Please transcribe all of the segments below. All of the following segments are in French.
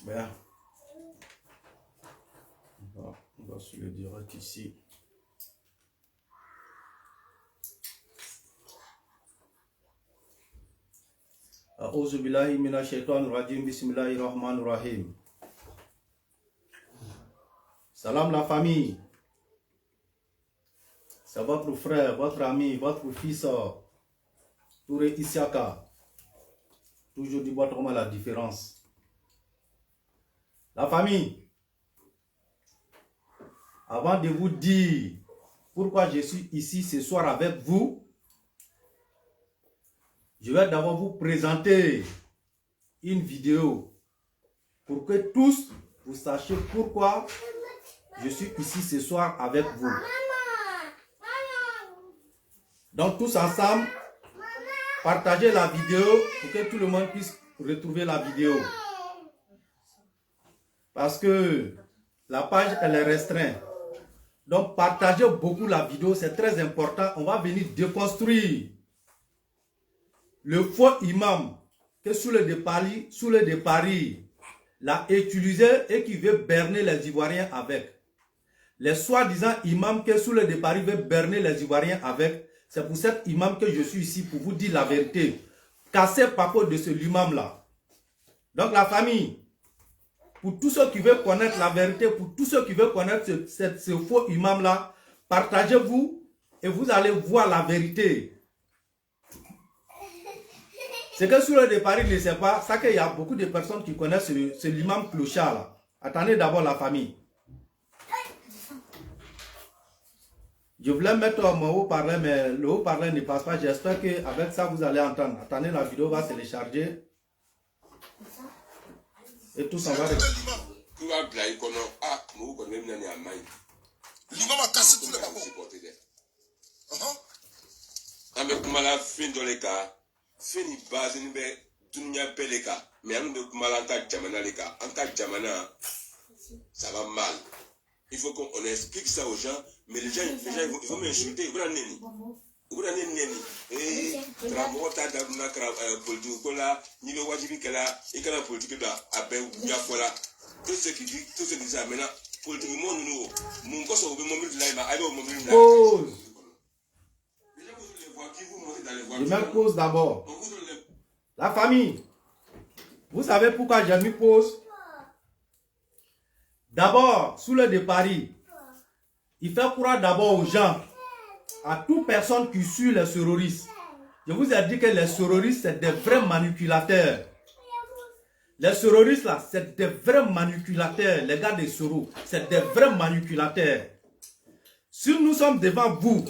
Bien. On va sur le direct ici. A'udhu billahi minash shaitanir rajim. Bismillahir rahmanir rahim. Salam la famille. C'est votre frère, votre ami, votre fils Touré Isiaka. Toujours du bois comment la différence. La famille. Avant de vous dire pourquoi je suis ici ce soir avec vous, je vais d'abord vous présenter une vidéo pour que tous vous sachiez pourquoi je suis ici ce soir avec vous. Donc tous ensemble, partagez la vidéo pour que tout le monde puisse retrouver la vidéo. Parce que la page elle est restreinte. Donc partagez beaucoup la vidéo, c'est très important. On va venir déconstruire le faux imam que sous le de Paris l'a utilisé et qui veut berner les Ivoiriens avec. Les soi-disant imams que sous le de Paris veut berner les Ivoiriens avec. C'est pour cet imam que je suis ici pour vous dire la vérité. Cassez papo de ce imam-là. Donc la famille, pour tous ceux qui veulent connaître la vérité, pour tous ceux qui veulent connaître ce faux imam-là, partagez-vous et vous allez voir la vérité. C'est que sur le de Paris ne sait pas, ça qu'il y a beaucoup de personnes qui connaissent l'imam clochard-là. Attendez d'abord la famille. Je voulais mettre mon haut-parleur, mais le haut-parleur ne passe pas. J'espère qu'avec ça, vous allez entendre. Attendez, la vidéo va se télécharger. Et tout s'en va. L'imam a cassé tous les papos. Avec Mala fin dans les cas, fini base ni be dunya beleka, mais on de Mala ta jamana les cas, en ta jamana, ça va mal. Il faut qu'on explique ça aux gens, mais les gens ils vont m'insulter, ils vont neni. Ils vont neni. Et travaota d'abna politique là, ni le wajibi kala, et kala politique là, abe ya fola. Tout ce qui dit ça maintenant, politiquement nous, mon gosse au moment de là, il va au moment de là. Pause. Je mets pause d'abord. La famille, vous savez pourquoi j'ai mis pause? D'abord, sous le de Paris, il fait croire d'abord aux gens, à toute personne qui suit les terroristes. Je vous ai dit que les terroristes, c'est des vrais manipulateurs. Les terroristes là, c'est des vrais manipulateurs. Les gars des Soros, c'est des vrais manipulateurs. Si nous sommes devant vous,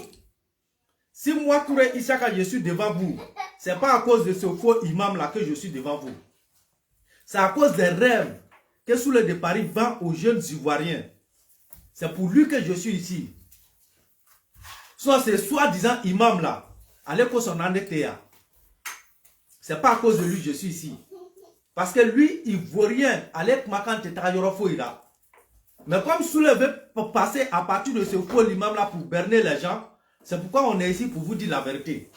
si moi, Touré Isiaka, je suis devant vous, ce n'est pas à cause de ce faux imam là que je suis devant vous. C'est à cause des rêves que sous le de Paris vend aux jeunes Ivoiriens. C'est pour lui que je suis ici. Soit ces soi-disant imam là, allez pour son annetéa. Ce n'est pas à cause de lui que je suis ici. Parce que lui, il ne vaut rien. Allez makan là. Mais comme Soule veut passer à partir de ce faux imam là pour berner les gens, c'est pourquoi on est ici pour vous dire la vérité.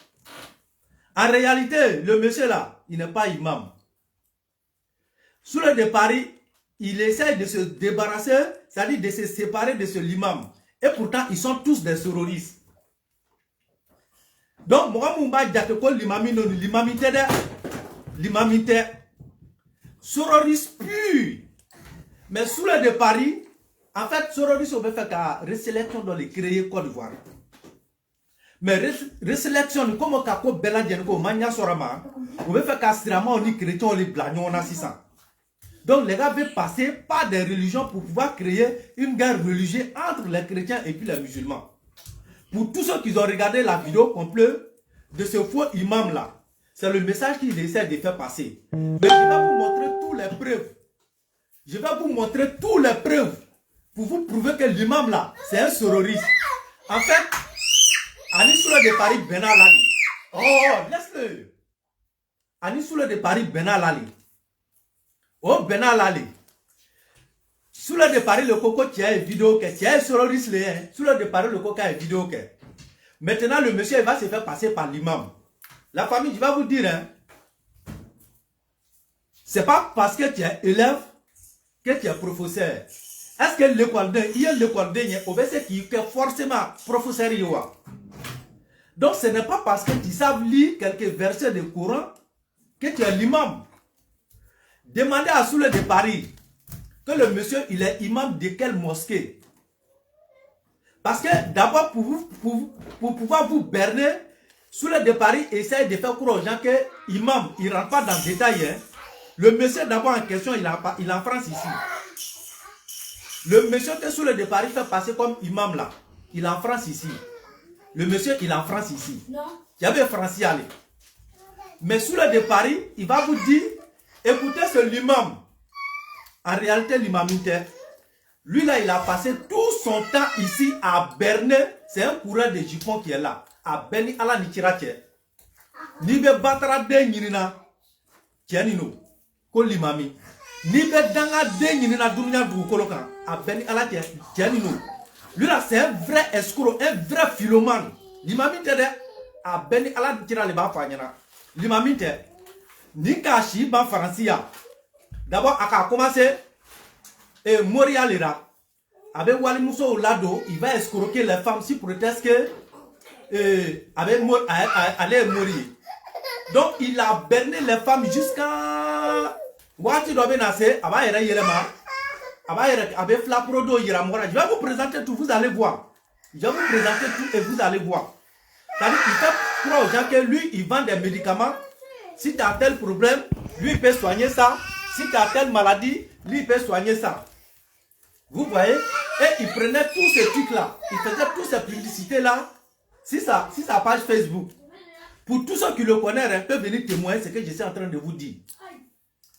En réalité, le monsieur là, il n'est pas imam. Sous le de Paris, il essaie de se débarrasser, c'est-à-dire de se séparer de ce imam. Et pourtant, ils sont tous des terroristes. Donc, moi, je dis l'imamité, terroriste pur. Mais sous le de Paris, en fait, terroriste, on veut faire qu'à resélection dans les créer Côte d'Ivoire. Mais resélection, comme on a fait Beladien, comme Mania Sorama, on veut faire qu'à Sirama, on est chrétien, on est blagnon, on a 600. Donc les gars veulent passer par des religions pour pouvoir créer une guerre religieuse entre les chrétiens et puis les musulmans. Pour tous ceux qui ont regardé la vidéo complète de ce faux imam là, c'est le message qu'il essaie de faire passer. Mais je vais vous montrer toutes les preuves. Je vais vous montrer toutes les preuves pour vous prouver que l'imam là, c'est un terroriste. En fait, Ani Soule de Paris Benal Ali. Oh, laisse-le. Ani Soule de Paris Benal Ali. Oh, Benal Ali. Soule de Paris le coco qui a une vidéo que tu as un terroriste là. Soule de Paris le coco a une vidéo que. Maintenant le monsieur il va se faire passer par l'imam. La famille, je vais vous dire, hein, c'est pas parce que tu es élève que tu es professeur. Est-ce que l'école d'un, il y a l'école d'un, qui est forcément professeur. Donc ce n'est pas parce que tu sais lire quelques versets de Coran que tu es l'imam. Demandez à Soule de Paris que le monsieur, il est imam de quelle mosquée. Parce que d'abord, pour pouvoir vous berner, Soule de Paris essaye de faire croire aux gens que imam, il ne rentre pas dans le détail. Hein. Le monsieur d'abord en question, il est en France ici. Le monsieur que Soule de Paris fait passer comme imam là, il est en France ici. Le monsieur, il est en France ici. Il y avait français aller. Mais Soule de Paris, il va vous dire, écoutez ce l'imam. En réalité, l'imamité, lui là, il a passé tout son temps ici à berner. C'est un coureur de jupons qui est là. À berner à la Nichirache. Nibe batara de nina. Tienino. Ko l'imami. Nibe danga de nina dunya du kolokan. À berner à la tienino. Lui là, c'est un vrai escroc, un vrai philomane. L'imamité de à berner à la Nichira le bafanyana. L'imamité. Nika shiba Francia. D'abord, a commencé et Moria Lera. Avec Wali Mousso au lado, il va escroquer les femmes si protestent que avec aller mourir. Donc il a berné les femmes jusqu'à Wati doit benasser, Abayera Yerema, Abayera Flaprodo Yeramora. Je vais vous présenter tout, vous allez voir. Je vais vous présenter tout et vous allez voir. C'est-à-dire qu'il fait croire aux gens que lui, il vend des médicaments. Si tu as tel problème, lui il peut soigner ça. Si tu as telle maladie, lui il peut soigner ça. Vous voyez? Et il prenait tous ces trucs-là. Il faisait toutes ces publicités-là. Si sa page Facebook. Pour tous ceux qui le connaissent, peuvent venir témoigner ce que je suis en train de vous dire.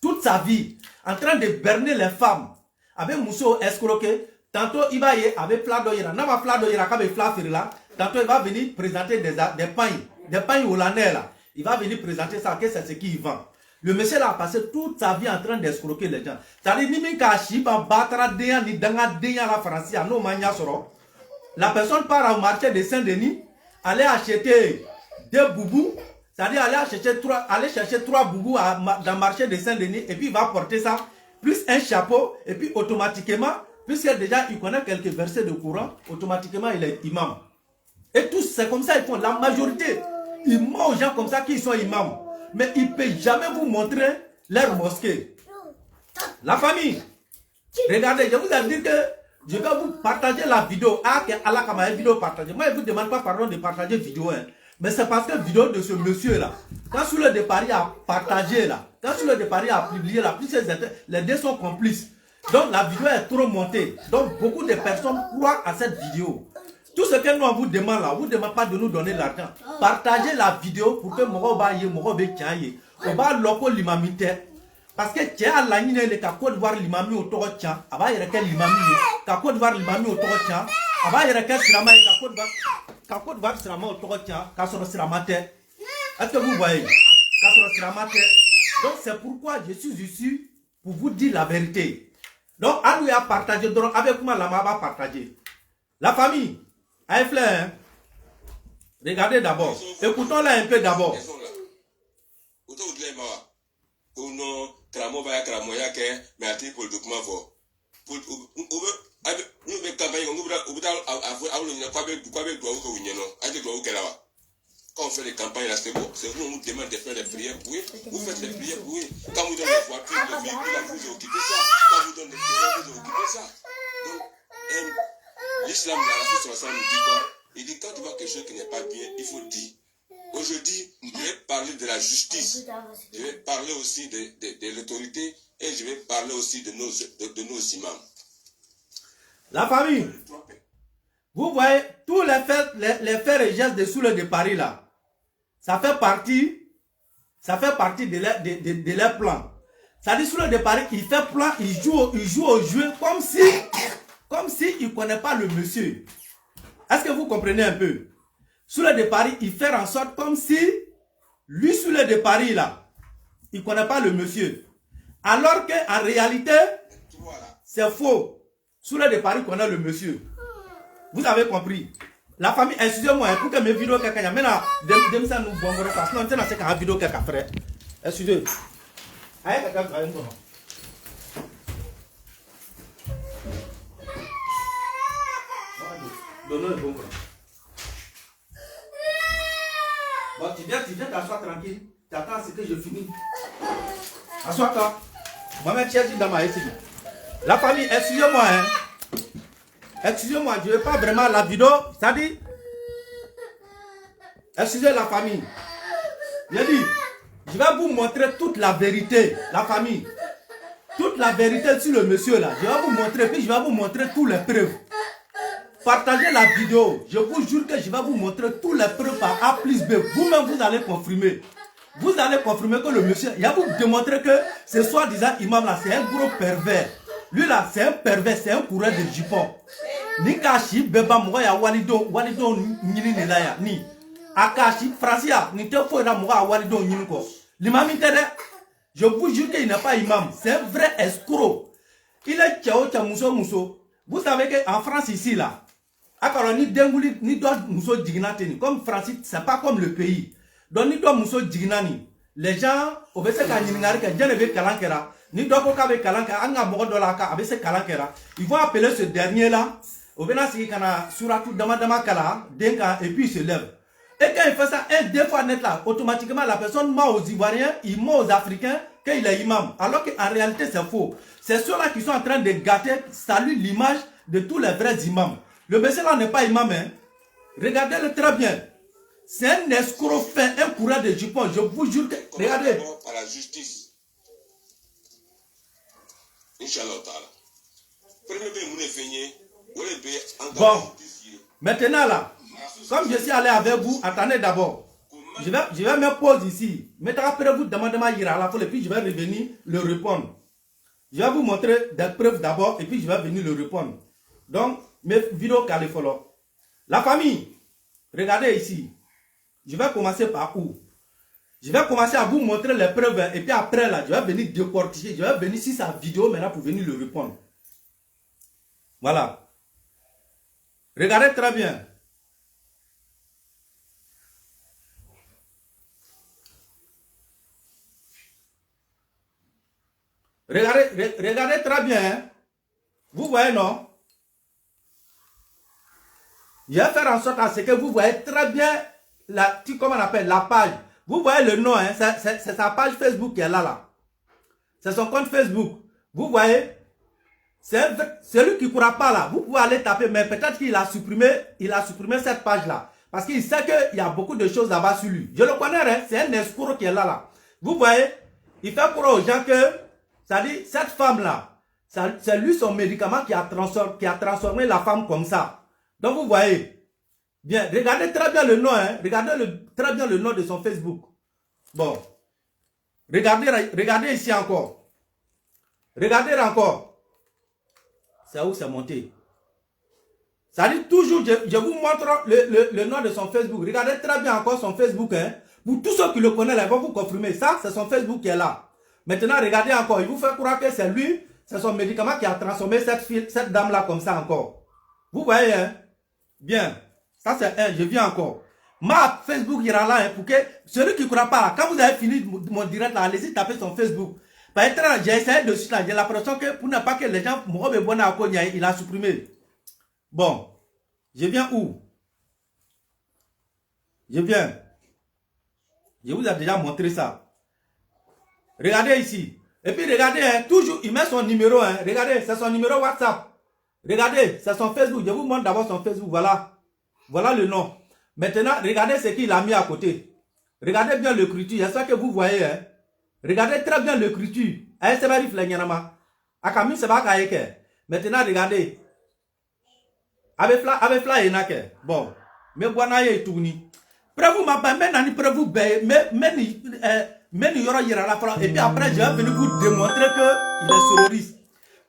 Toute sa vie, en train de berner les femmes. Avec Mousso escroqué. Tantôt il va y aller avec Flado Yera. Nama Flado Yera, comme Flafir là. Tantôt il va venir présenter des pains. Des pains hollandais là. Il va venir présenter ça. Que c'est ce qu'il vend. Le monsieur là a passé toute sa vie en train d'escroquer les gens. C'est-à-dire, la personne part au marché de Saint-Denis, aller acheter des boubous, c'est-à-dire aller chercher trois boubous dans le marché de Saint-Denis, et puis il va porter ça, plus un chapeau, et puis automatiquement, puisque déjà il connaît quelques versets de Coran, automatiquement il est imam. Et tous, c'est comme ça ils font. La majorité, ils mentent aux gens comme ça qui sont imams. Mais ils ne peuvent jamais vous montrer leur mosquée. La famille, regardez, je vous ai dit que je vais vous partager la vidéo. Ah, Allah a une vidéo partagée. Moi, je ne vous demande pas pardon de partager vidéo. Hein. Mais c'est parce que la vidéo de ce monsieur-là, quand Soule de Paris a partagé là, quand Soule de Paris a publié là, plus les deux sont complices. Donc la vidéo est trop montée. Donc beaucoup de personnes croient à cette vidéo. Tout ce que nous on vous demande là, on ne vous demande pas de nous donner l'argent. Partagez la vidéo pour que Moro Baye, Moro Bekiaye, on va loco l'imamité. Parce que tiens, la ligne est qu'à Côte d'Ivoire l'imami au toro tien, aba y requel l'imami, qu'à Côte d'Ivoire l'imami au toro tien, aba y requel sirama et qu'à Côte d'Ivoire sirama au toro tien, qu'à son siramate. Est-ce que vous voyez? Qu'à son siramate. Donc c'est pourquoi je suis ici pour vous dire la vérité. Donc, à nous à partager, donc avec moi la va partager. La famille. Aïe, hein? Regardez d'abord. Écoutons-la un peu d'abord. Quand on fait des campagnes là, c'est bon. C'est vous, on nous demande de faire des prières pour eux. Vous faites des prières pour eux. Quand vous donnez les voitures, les véhicules, vous occupez ça. Quand vous donnez des prières, vous occupez ça. Donc, l'islam, la Rasul nous dit quoi? Il dit quand tu vois quelque chose qui n'est pas bien, il faut dire. Aujourd'hui, je vais parler de la justice. Je vais parler aussi de l'autorité et je vais parler aussi de nos imams. La famille. Vous voyez, tous les faits et gestes de Soule de Paris là, ça fait partie de leur plan. Ça dit Soule de Paris, il fait plan, il joue au jeu comme si il ne connaît pas le monsieur. Est-ce que vous comprenez un peu? Soule de Paris, il fait en sorte comme si lui Soule de Paris là, il ne connaît pas le monsieur. Alors qu'en réalité, c'est faux. Soule de Paris connaît le monsieur. Vous avez compris? La famille, excusez-moi, pour que mes vidéos quelqu'un y a maintenant, dem ça nous bon parce que non c'est dans cette vidéo quelqu'un frère. Excusez. Aïe quelqu'un Donne le bon bras. Bon, tu viens t'asseoir tranquille. Tu attends ce que je finis. Assois-toi. Moi-même, tu as dit dans ma ici. La famille, excusez-moi, hein. Excusez-moi, je ne veux pas vraiment la vidéo. C'est-à-dire, excusez la famille. J'ai dit, je vais vous montrer toute la vérité, la famille. Toute la vérité sur le monsieur là. Je vais vous montrer, puis je vais vous montrer toutes les preuves. Partagez la vidéo. Je vous jure que je vais vous montrer toutes les preuves par A plus B. Vous-même, vous allez confirmer. Vous allez confirmer que le monsieur, il va vous démontrer que ce soi-disant imam là, c'est un gros pervers. Lui là, c'est un pervers, c'est un coureur de jupon. Ni kashi beba mwa ya walido nyini ni la ya ni. Akashi francia ni te fo na mwa walido nyini ko. L'imam intérêt, je vous jure qu'il n'est pas imam, c'est un vrai escroc. Il est tchao tcha muso. Vous savez qu'en France ici là, alors ni dengouli ni doit muso dignateni comme France, c'est pas comme le pays. Donc ni doit muso dignani. Les gens au bese ka nyingari ka janebe kalankera. Ni doit ko ka be kalanka anga mo do la ka abese kalankera. Ils vont appeler ce dernier là. Au benasi kana suratu dama kala denka et puis il se lève. Et quand il fait ça, deux fois net là, automatiquement la personne ment aux Ivoiriens, il ment aux Africains qu'il est imam. Alors qu'en réalité c'est faux. C'est ceux-là qui sont en train de gâter, saluent l'image de tous les vrais imams. Le monsieur là n'est pas imam, hein. Regardez-le très bien. C'est un escroc fait, un coureur de jupon. Je vous jure que... Regardez. À la justice. Inch'Allah. Bon. Maintenant là, comme je suis allé avec vous, attendez d'abord. Je vais me poser ici. Maintenant après vous demandez ma ira à la foule et puis je vais revenir le répondre. Je vais vous montrer des preuves d'abord et puis je vais venir le répondre. Donc, mes vidéos calées follow. La famille, regardez ici. Je vais commencer par où? Je vais commencer à vous montrer les preuves et puis après là, je vais venir décortiquer. Je vais venir sur sa vidéo maintenant pour venir le répondre. Voilà. Regardez très bien. Regardez très bien. Hein? Vous voyez, non? Je vais faire en sorte à ce que vous voyez très bien comment on appelle la page. Vous voyez le nom, hein? C'est sa page Facebook qui est là. C'est son compte Facebook. Vous voyez? C'est celui qui ne courra pas là. Vous pouvez aller taper, mais peut-être qu'il a supprimé cette page-là. Parce qu'il sait qu'il y a beaucoup de choses là-bas sur lui. Je le connais, hein? C'est un escroc qui est là. Vous voyez? Il fait croire aux gens que, ça dit, cette femme-là, c'est lui son médicament qui a transformé la femme comme ça. Donc vous voyez, bien, regardez très bien le nom, hein? Regardez très bien le nom de son Facebook. Bon, regardez ici encore. Regardez encore. C'est où c'est monté. Ça dit toujours, je vous montre le nom de son Facebook. Regardez très bien encore son Facebook. Hein? Pour tous ceux qui le connaissent, ils vont vous confirmer. Ça, c'est son Facebook qui est là. Maintenant, regardez encore. Il vous fait croire que c'est lui, c'est son médicament qui a transformé cette dame-là comme ça encore. Vous voyez, hein? Bien. Ça, c'est un. Je viens encore. Ma Facebook ira là, hein, pour que celui qui ne croit pas, quand vous avez fini mon direct là, allez-y taper son Facebook. Par j'ai essayé de suite là, j'ai l'impression que pour ne pas que les gens il a supprimé. Bon, je viens où? Je viens. Je vous ai déjà montré ça. Regardez ici. Et puis regardez, hein, toujours, il met son numéro. Hein, regardez, c'est son numéro WhatsApp. Regardez, c'est son Facebook. Je vous montre d'abord son Facebook. Voilà. Voilà le nom. Maintenant, regardez ce qu'il a mis à côté. Regardez bien l'écriture. J'espère que vous voyez. Hein. Regardez très bien l'écriture. Maintenant, regardez. Avec fla et bon. Mais voilà, il est tourné. Preuve ma maintenant, preuve et puis après, je vais venir vous démontrer qu'il est terroriste.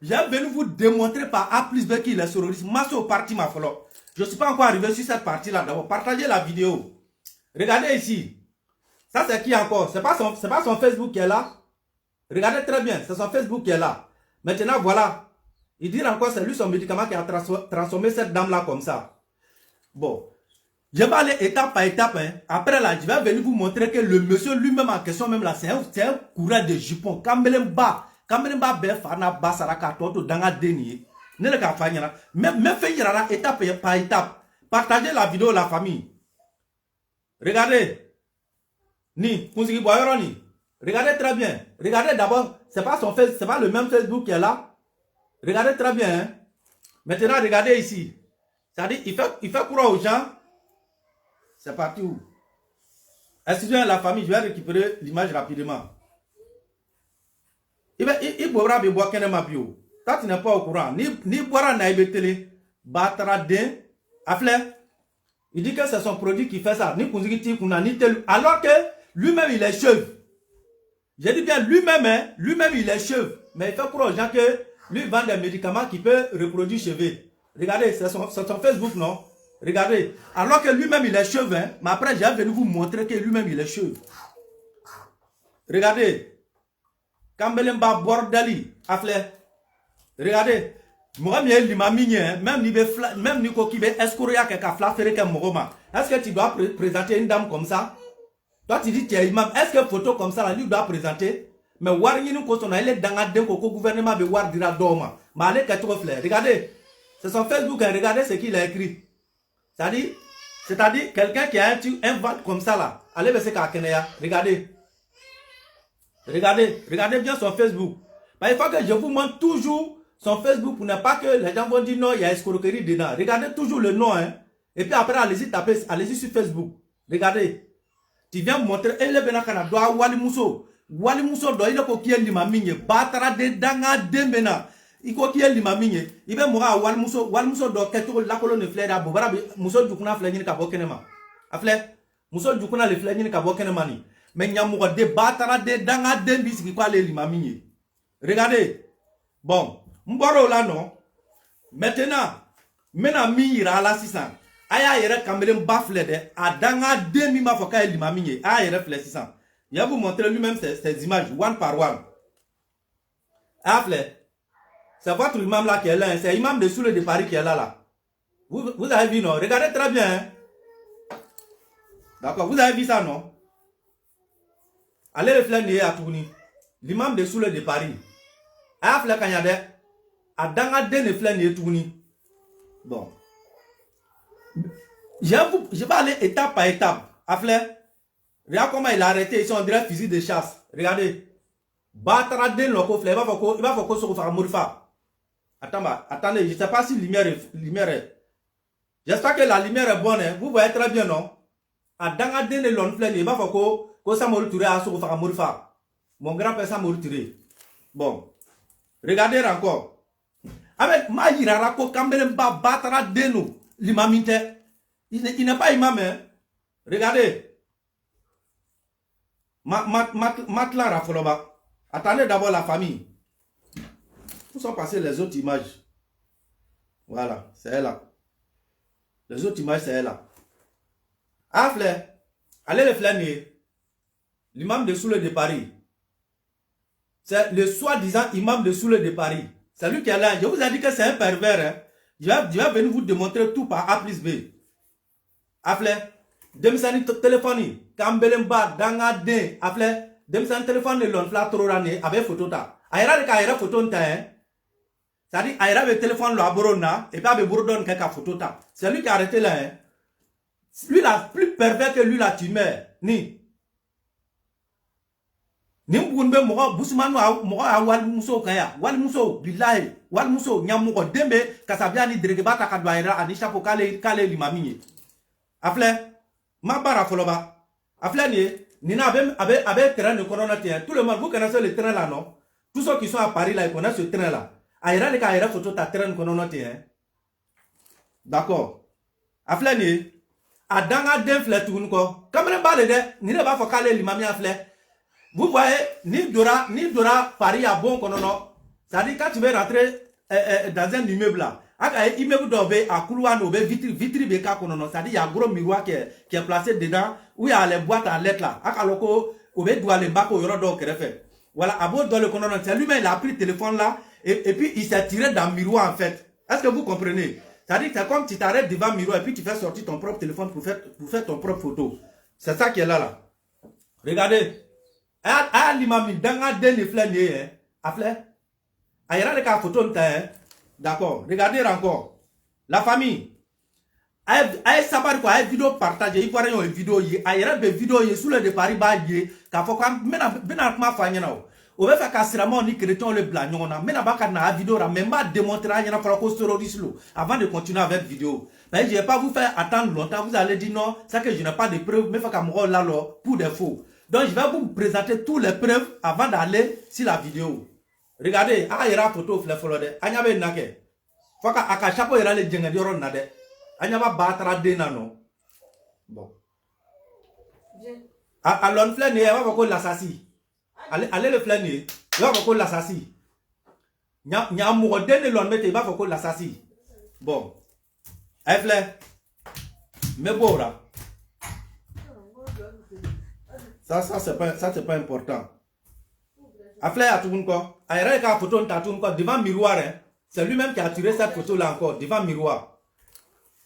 Je vais venir vous démontrer par A plus B qu'il est terroriste. Masso parti ma follow. Je ne suis pas encore arrivé sur cette partie-là. D'abord, partagez la vidéo. Regardez ici. Ça, c'est qui encore? C'est pas son Facebook qui est là. Regardez très bien. C'est son Facebook qui est là. Maintenant, voilà. Il dit encore, c'est lui son médicament qui a transformé cette dame-là comme ça. Bon. Je vais aller étape par étape. Hein. Après là, je vais venir vous montrer que le monsieur lui-même en question, même là, c'est un courant de jupon. Kambelemba befana basaraka toto danga deni. Ne le ka fanyana. Même fait étape par étape. Partagez la vidéo, la famille. Regardez. Ni, Kunzigi Boyoroni. Regardez très bien. Regardez d'abord, c'est pas le même Facebook qui est là. Regardez très bien. Hein? Maintenant, regardez ici. C'est-à-dire, il fait croire aux gens. C'est parti où? Excusez-moi la famille, je vais récupérer l'image rapidement. Il boira de boire qu'un mapio. Toi, tu n'es pas au courant. Ni boira naïbe télé. Battra den. Afle. Il dit que c'est son produit qui fait ça. Ni Kunzigi Kuna, ni tel. Alors que lui-même, il est cheveu. J'ai dit bien lui-même, hein, lui-même il est cheveu. Mais il fait croire aux gens que lui vend des médicaments qui peuvent reproduire cheveux. Regardez, c'est son Facebook, non? Regardez. Alors que lui-même il est cheveu, hein, mais après j'ai venu vous montrer que lui-même il est cheveu. Regardez. Kambelemba Bordali, Afle. Regardez. Même ni qui veut escroquer quelqu'un, flaffer quelqu'un, est-ce que tu dois présenter une dame comme ça? Toi, tu dis, tu es imam. Est-ce que photo comme ça, là, lui doit présenter? Mais Warni nous qu'on a dans la déco, le gouvernement de War dira d'homme. Mais allez, regardez. C'est son Facebook, regardez ce qu'il a écrit. C'est-à-dire, quelqu'un qui a un ventre comme ça, là. Allez, c'est Kakenea. Regardez. Regardez bien son Facebook. Mais il faut que je vous montre toujours son Facebook pour ne pas que les gens vont dire non, il y a escroquerie dedans. Regardez toujours le nom, hein. Et puis après, allez-y taper, allez-y sur Facebook. Regardez. Tu viens me montrer, elle est bien à Wali Mousso. Wali Mousso, il est qui est l'imamigne. Batara de Danga Dembena. Il est qui est l'imamigne. Il va mourir à Wali Mousso. Wali Mousso, la colonne fleur à Bobara. Mousso du Kuna fleur à Bokenema. Afle, Mousso du Kuna le fleur à Bokenema. Mais il y a mouru de Batara de Danga Dembis qui est l'imamigne. Regardez. Bon, Mboro là non. Maintenant, mi ira la 600. Aya yere kamelen bafle de adanga demi ma foka elimamiye aya yere fle 600. Il va vous montrer lui-même ces images one par one. Afle, c'est votre imam là qui est là, c'est l'imam de Soule de Paris qui est là. Vous avez vu non? Regardez très bien. Hein? D'accord, vous avez vu ça non? Allez le flâner à Touni. L'imam de Soule de Paris. Afle kanyade adanga demi flâner Touni. Bon. Je vais aller étape par étape. Afle, regarde comment il a arrêté ici, on dirait fusil de chasse. Regardez. Battra den loko fle, il va faire quoi sur le Mourifa. Attendez, je ne sais pas si lumière est. J'espère que la lumière est bonne. Hein. Vous voyez très bien, non? Adanga den le lon fle, il va faire quoi ça Mouri Touré à sur le Mourifa. Mon grand-père ça Mouri Touré. Bon. Regardez encore. Avec ma yirarako kambelemba battra den l'imamite. Il n'est pas imam, hein? Regardez. Matla Rafoloba. Attendez d'abord la famille. Où sont passées les autres images? Voilà, c'est elle là. Les autres images, c'est elle là. Afle, allez le flâner. L'imam de Soule de Paris. C'est le soi-disant imam de Soule de Paris. C'est lui qui est là. Je vous ai dit que c'est un pervers. Hein? Je vais venir vous démontrer tout par A plus B. Afle, demsani téléphone, kambelemba danga de, afle, demsani téléphone le lon fla torane avec photo ta. Aïra de kaïra photo ta hein. Ça dit aïra le téléphone lo aborona et pas be bourdon kaka photo ta. C'est lui qui a arrêté là hein. Lui la plus pervers que lui la tu mets ni. Ni mbunbe moga busmanu moga wal muso kaya wal muso billahi wal muso nyamu ko dembe kasabiani dregeba ta kadwaira anisha ko kale limamini. Afle, ma bara foloba. Afle nina avec terrain de corona. Tout le monde, vous connaissez le train là, non? Tous ceux qui sont à Paris là, ils connaissent ce train là. Aïra de kaïra photo ta terrain de corona. D'accord. Afle adanga den fle tout ko. Kamere bale de, ni ne va fokale l'imami afle. Vous voyez, ni Dora Paris à bon konono. Ça dit quand tu veux rentrer dans un immeuble là. Aka immeuble d'obé à couloir d'obé vitri beka konono. Ça dit il y a un gros miroir qui est placé dedans où il y a les boîtes à lettres là. Aka loko obé doit les bako yoro do kerefe. Voilà, à bord dans le konono. C'est lui-même il a pris le téléphone là et puis il s'est tiré dans le miroir en fait. Est-ce que vous comprenez? Ça dit c'est comme tu t'arrêtes devant le miroir et puis tu fais sortir ton propre téléphone pour faire ton propre photo. C'est ça qui est là. Regardez. Ah l'imam danga den le flâner hein. Afle. Aïra de ka photo nta hein. D'accord. Regardez encore. La famille. Aïe sabar quoi, aïe vidéo partagée, il faut rien une vidéo y, aïe des vidéos y sous le départ y, qu'a faut quand mena ma fanya na. On va faire cassement ni chrétien le blagnon na, mena ba na vidéo ra même pas démontrer y na pour cause terroriste avant de continuer avec vidéo. Mais je vais pas vous faire attendre longtemps, vous allez dire non, ça que je n'ai pas de preuves, mais faut qu'à moi là pour des faux. Donc je vais vous présenter toutes les preuves avant d'aller sur la vidéo. Regardez, ah ira photo fleur folode, anya be nake. Faut qu'à chapeau ira le djenge dioro nade. Anya va battre de nano. Bon. Alors, le flâne, il va voir l'assassin. Allez, le flâne, il va voir l'assassin. Il y a un mot de l'on met, il va voir l'assassin. Bon. Allez, flâne. Mais bon, là. Ça, c'est pas important. Après, à tout le monde, il y a une photo devant le miroir. C'est lui-même qui a tiré cette photo-là encore, devant le miroir.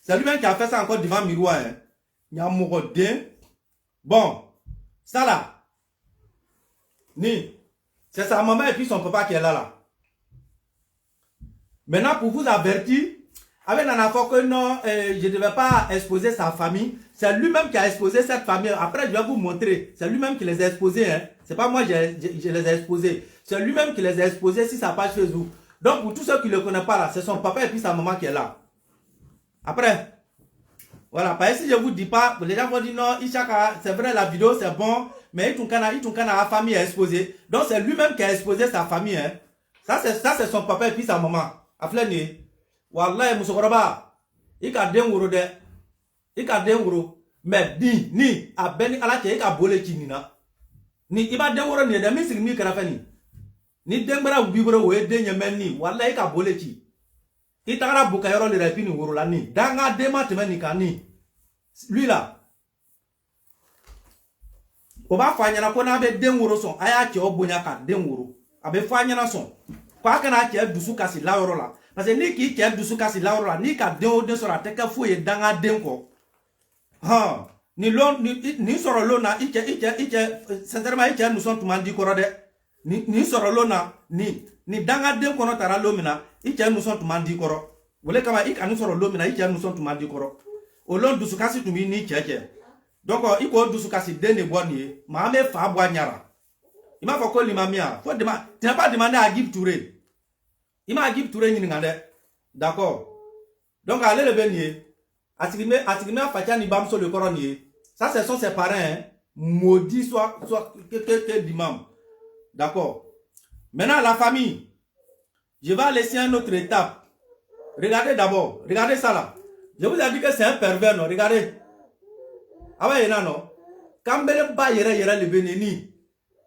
C'est lui-même qui a fait ça encore devant le miroir. Il y a un mot de. Bon. Ça là, c'est sa maman et puis son papa qui est là. Maintenant, pour vous avertir, avec un affaire que non, je ne devais pas exposer sa famille. C'est lui-même qui a exposé cette famille. Après, je vais vous montrer. C'est lui-même qui les a exposés. Hein. C'est pas moi, je les ai exposés. C'est lui-même qui les a exposés sur sa page Facebook. Donc, pour tous ceux qui ne le connaissent pas là, c'est son papa et puis sa maman qui est là. Après, voilà, parce que si je vous dis pas, les gens vont dire non, c'est vrai, la vidéo c'est bon, mais la famille est exposée. Donc c'est lui-même qui a exposé sa famille. Hein. Ça c'est son papa et puis sa maman. Afleni, Wallah, Moussokoroba, il a deux euros de. Il a deux euros. Mais ni, à Beni Alache, il a bolé Chinina. Ni, il va deux euros ni, de misik ni karafani. Ni dembra ou bibro ou edenye meni, Wallah, il a bolé Chi. Itara Bukayoro le repini urulani. Danga dema temeni kani. Lui là. Oba fanyana kona abe denwuro son. Aya che obonya ka denwuro. Abe fanyana son. Kwa kana che dusu kasi laoro la. Parce que ni ki che dusu kasi laoro la. Ni ka den o den sora teke fuye danga denko. Ha. Ni lon ni soro lona ike sincèrement ike nous sommes tumandi korode. Ni soro lona ni danga den kono tara lomina. Ike nous sommes tumandi koro. Wole kama ika nous soro lomina ike nous sommes tumandi koro. Olon dusukasi tumi ni cheche. Donc iko dusukasi dene boni ma me fa boanyara. Ima foko limamia. Faut demander, tu n'as pas demandé à Guy Touré. Ima à Guy Touré ni ngande. D'accord. Donc allez le benier. Asigime fatia ni bamso le coronier. Ça ce sont ses parents hein. Maudit soit que d'imam. D'accord. Maintenant la famille. Je vais laisser une autre étape. Regardez d'abord, regardez ça là. Je vous ai dit que c'est un pervers, non? Regardez. Ah ouais, non? Quand belle ba yera le beneni,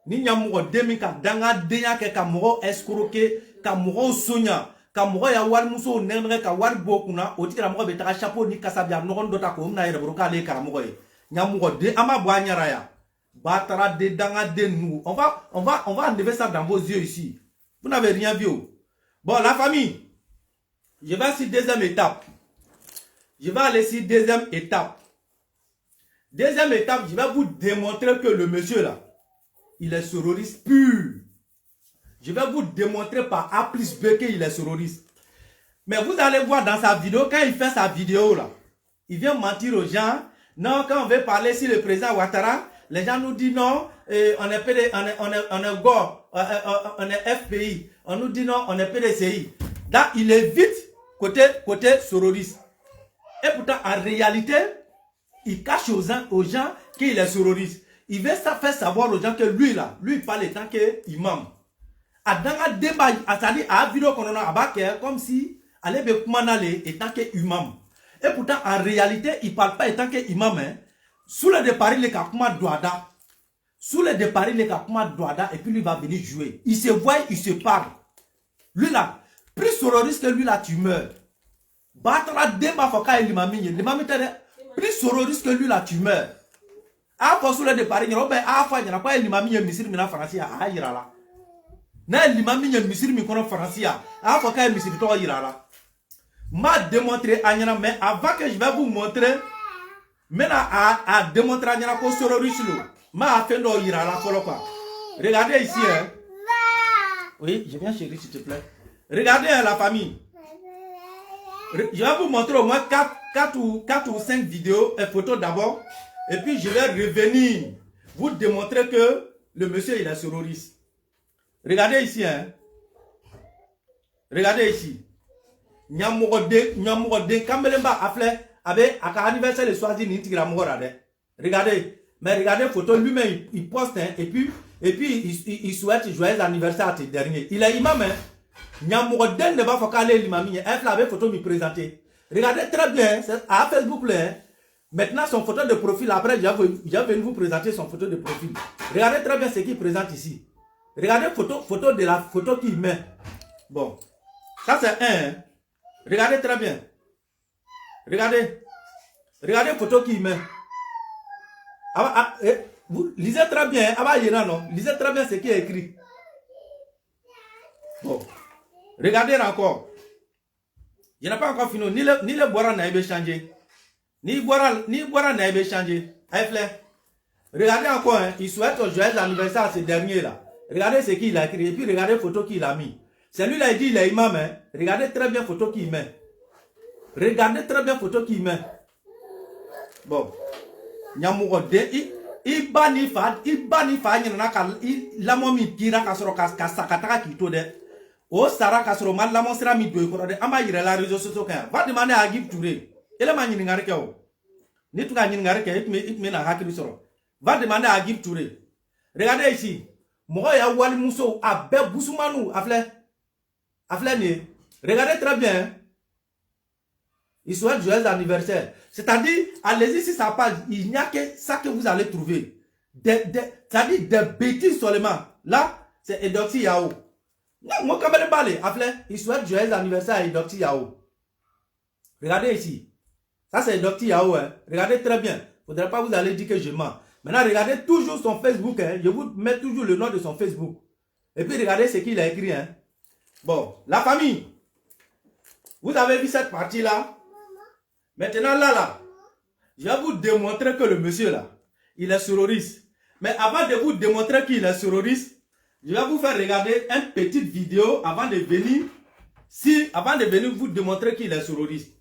ni nyamugo demi ka danga denya ke ka mo escroquer, ka mo sonya, ka mo ya war muso nemre ka war bokuna, o tira mo be ta chapeau ni kasabia no ndo ta ko na yera broka le ka mo ye. Nyamugo de ama bo anyara ya. Batara de danga de nous. On va enlever ça dans vos yeux ici. Vous n'avez rien vu. Bon, la famille. Je vais sur deuxième étape. Je vais aller sur deuxième étape. Deuxième étape, je vais vous démontrer que le monsieur là, il est terroriste pur. Je vais vous démontrer par A plus B qu'il est terroriste. Mais vous allez voir dans sa vidéo, quand il fait sa vidéo là, il vient mentir aux gens. Non, quand on veut parler sur le président Ouattara, les gens nous disent non, on est PD, on est GO, on est FPI. On nous dit non, on est PDCI. Là, il est vite côté terroriste. Et pourtant, en réalité, il cache aux gens qu'il est terroriste. Il veut ça faire savoir aux gens que lui là, lui il parle tant qu'imam. A dans un débat, c'est-à-dire à vidéo qu'on a abaké comme si allait be kumanale étant qu'imam. Et pourtant, en réalité, il parle pas étant qu'imam. Hein. Sous le départ, il est kakuma douada. Sous le départ, il est kakuma douada et puis lui va venir jouer. Il se voit, il se parle. Lui là, plus terroriste que lui là, tu meurs. Battre la débat foka et l'imami, plus terroriste que lui là, tu meurs. A fois sous le départ, il y a fois il y a pas l'imami misiri mina français à irala. Na l'imami misiri mi kono français a fois ka misiri to irala. M'a démontré Agnana, mais avant que je vais vous montrer, maintenant à démontrer Agnana ko terroriste lo. M'a fait no irala folo quoi. Regardez ici hein. Oui, je viens chérie s'il te plaît. Regardez la famille. Je vais vous montrer au moins 4 ou 5 vidéos et photos d'abord. Et puis je vais revenir vous démontrer que le monsieur il est terroriste. Regardez ici, hein. Regardez ici. Nyamogode, Kambelemba Afle, avec un anniversaire le soir, regardez. Mais regardez photo, lui-même il poste, hein, et puis il souhaite joyeux anniversaire à tes derniers. Il est imam, hein. Nyamogode ne va pas aller l'imam. Il avait photo me présenter. Regardez très bien, c'est à Facebook là. Hein. Maintenant son photo de profil, après j'ai venu vous présenter son photo de profil. Regardez très bien ce qu'il présente ici. Regardez photo de la photo qu'il met. Bon, ça c'est un. Hein. Regardez très bien. Regardez photo qu'il met. Vous lisez très bien. Lisez très bien ce qui est écrit. Bon, regardez encore. Je n'ai pas encore fini. Ni le boira n'a pas changé. Ni boira n'a pas changé. Regardez encore. Hein. Il souhaite un joyeux anniversaire à ce dernier là. Regardez ce qu'il a écrit. Et puis regardez la photo qu'il a mis. Celui-là il dit il est imam. Hein. Regardez très bien la photo qu'il met. Regardez très bien la photo qu'il met. Bon. Nyamugode. Il bani fa nyana ka la momi kira ka soro ka sakata ki to de. O sara ka soro mal la mon sera mi do ko de amba yire la réseaux sociaux kan. Va demander à Agib Touré. Ele ma nyini ngare ke o. Ni tu ka nyini ngare ke itme na hakili soro. Va demander à Agib Touré. Regardez ici. Mo ya wali muso abe busumanu afle ni. Regardez très bien. Il souhaite joyeux anniversaire. C'est-à-dire, allez-y sur sa page, il n'y a que ça que vous allez trouver. C'est-à-dire des bêtises seulement. Là, c'est Edoxy Yao. Moi, quand même parler, il souhaite joyeux anniversaire à Edoxy Yao. Regardez ici. Ça, c'est Edoxy Yao. Hein. Regardez très bien. Il ne faudrait pas vous aller dire que je mens. Maintenant, regardez toujours son Facebook. Hein. Je vous mets toujours le nom de son Facebook. Et puis, regardez ce qu'il a écrit. Hein. Bon, la famille. Vous avez vu cette partie-là? Maintenant, là, je vais vous démontrer que le monsieur, là, il est terroriste. Mais avant de vous démontrer qu'il est terroriste, je vais vous faire regarder une petite vidéo avant de venir vous démontrer qu'il est terroriste.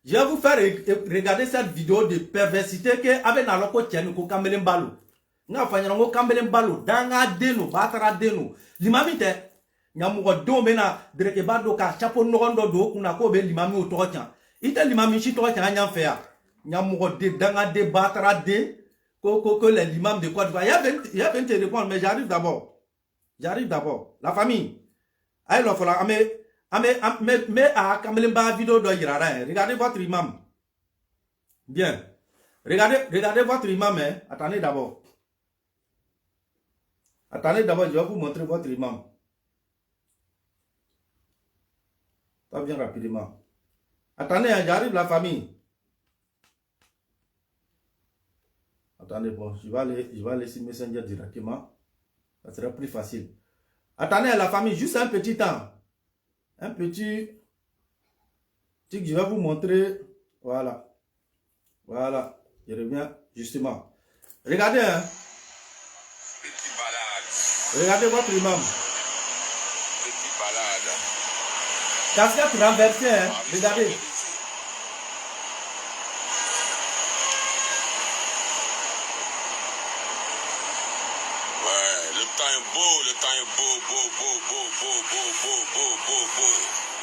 Je vais vous faire regarder cette vidéo de perversité que avec Naloko Tienu ko Kambelen Balo. Nga fanya ngo Kambelen Balo danga deno batara deno. Limami te nyamugo do mena dreke bado ka chapo nogondo do kuna ko be limami o tokotia. Ite limami shi tokotia nya fea. Nyamugo de danga de batara de que les l'imam de Côte d'Ivoire. Il y a 20 te répondre mais j'arrive d'abord. La famille. Aïe lo fola mais à Kamelemba vidéo de Irara. Regardez votre imam. Bien. Regardez votre imam. Hein. Attendez d'abord. Je vais vous montrer votre imam. Ça vient rapidement. Attendez, hein, j'arrive la famille. Attendez, bon, je vais aller sur Messenger directement. Ça sera plus facile. Attendez, la famille, juste un petit temps. Un petit que je vais vous montrer. Voilà. Je reviens justement. Regardez, hein. Regardez votre imam. Casquette renversée, hein. Regardez. Le temps est beau.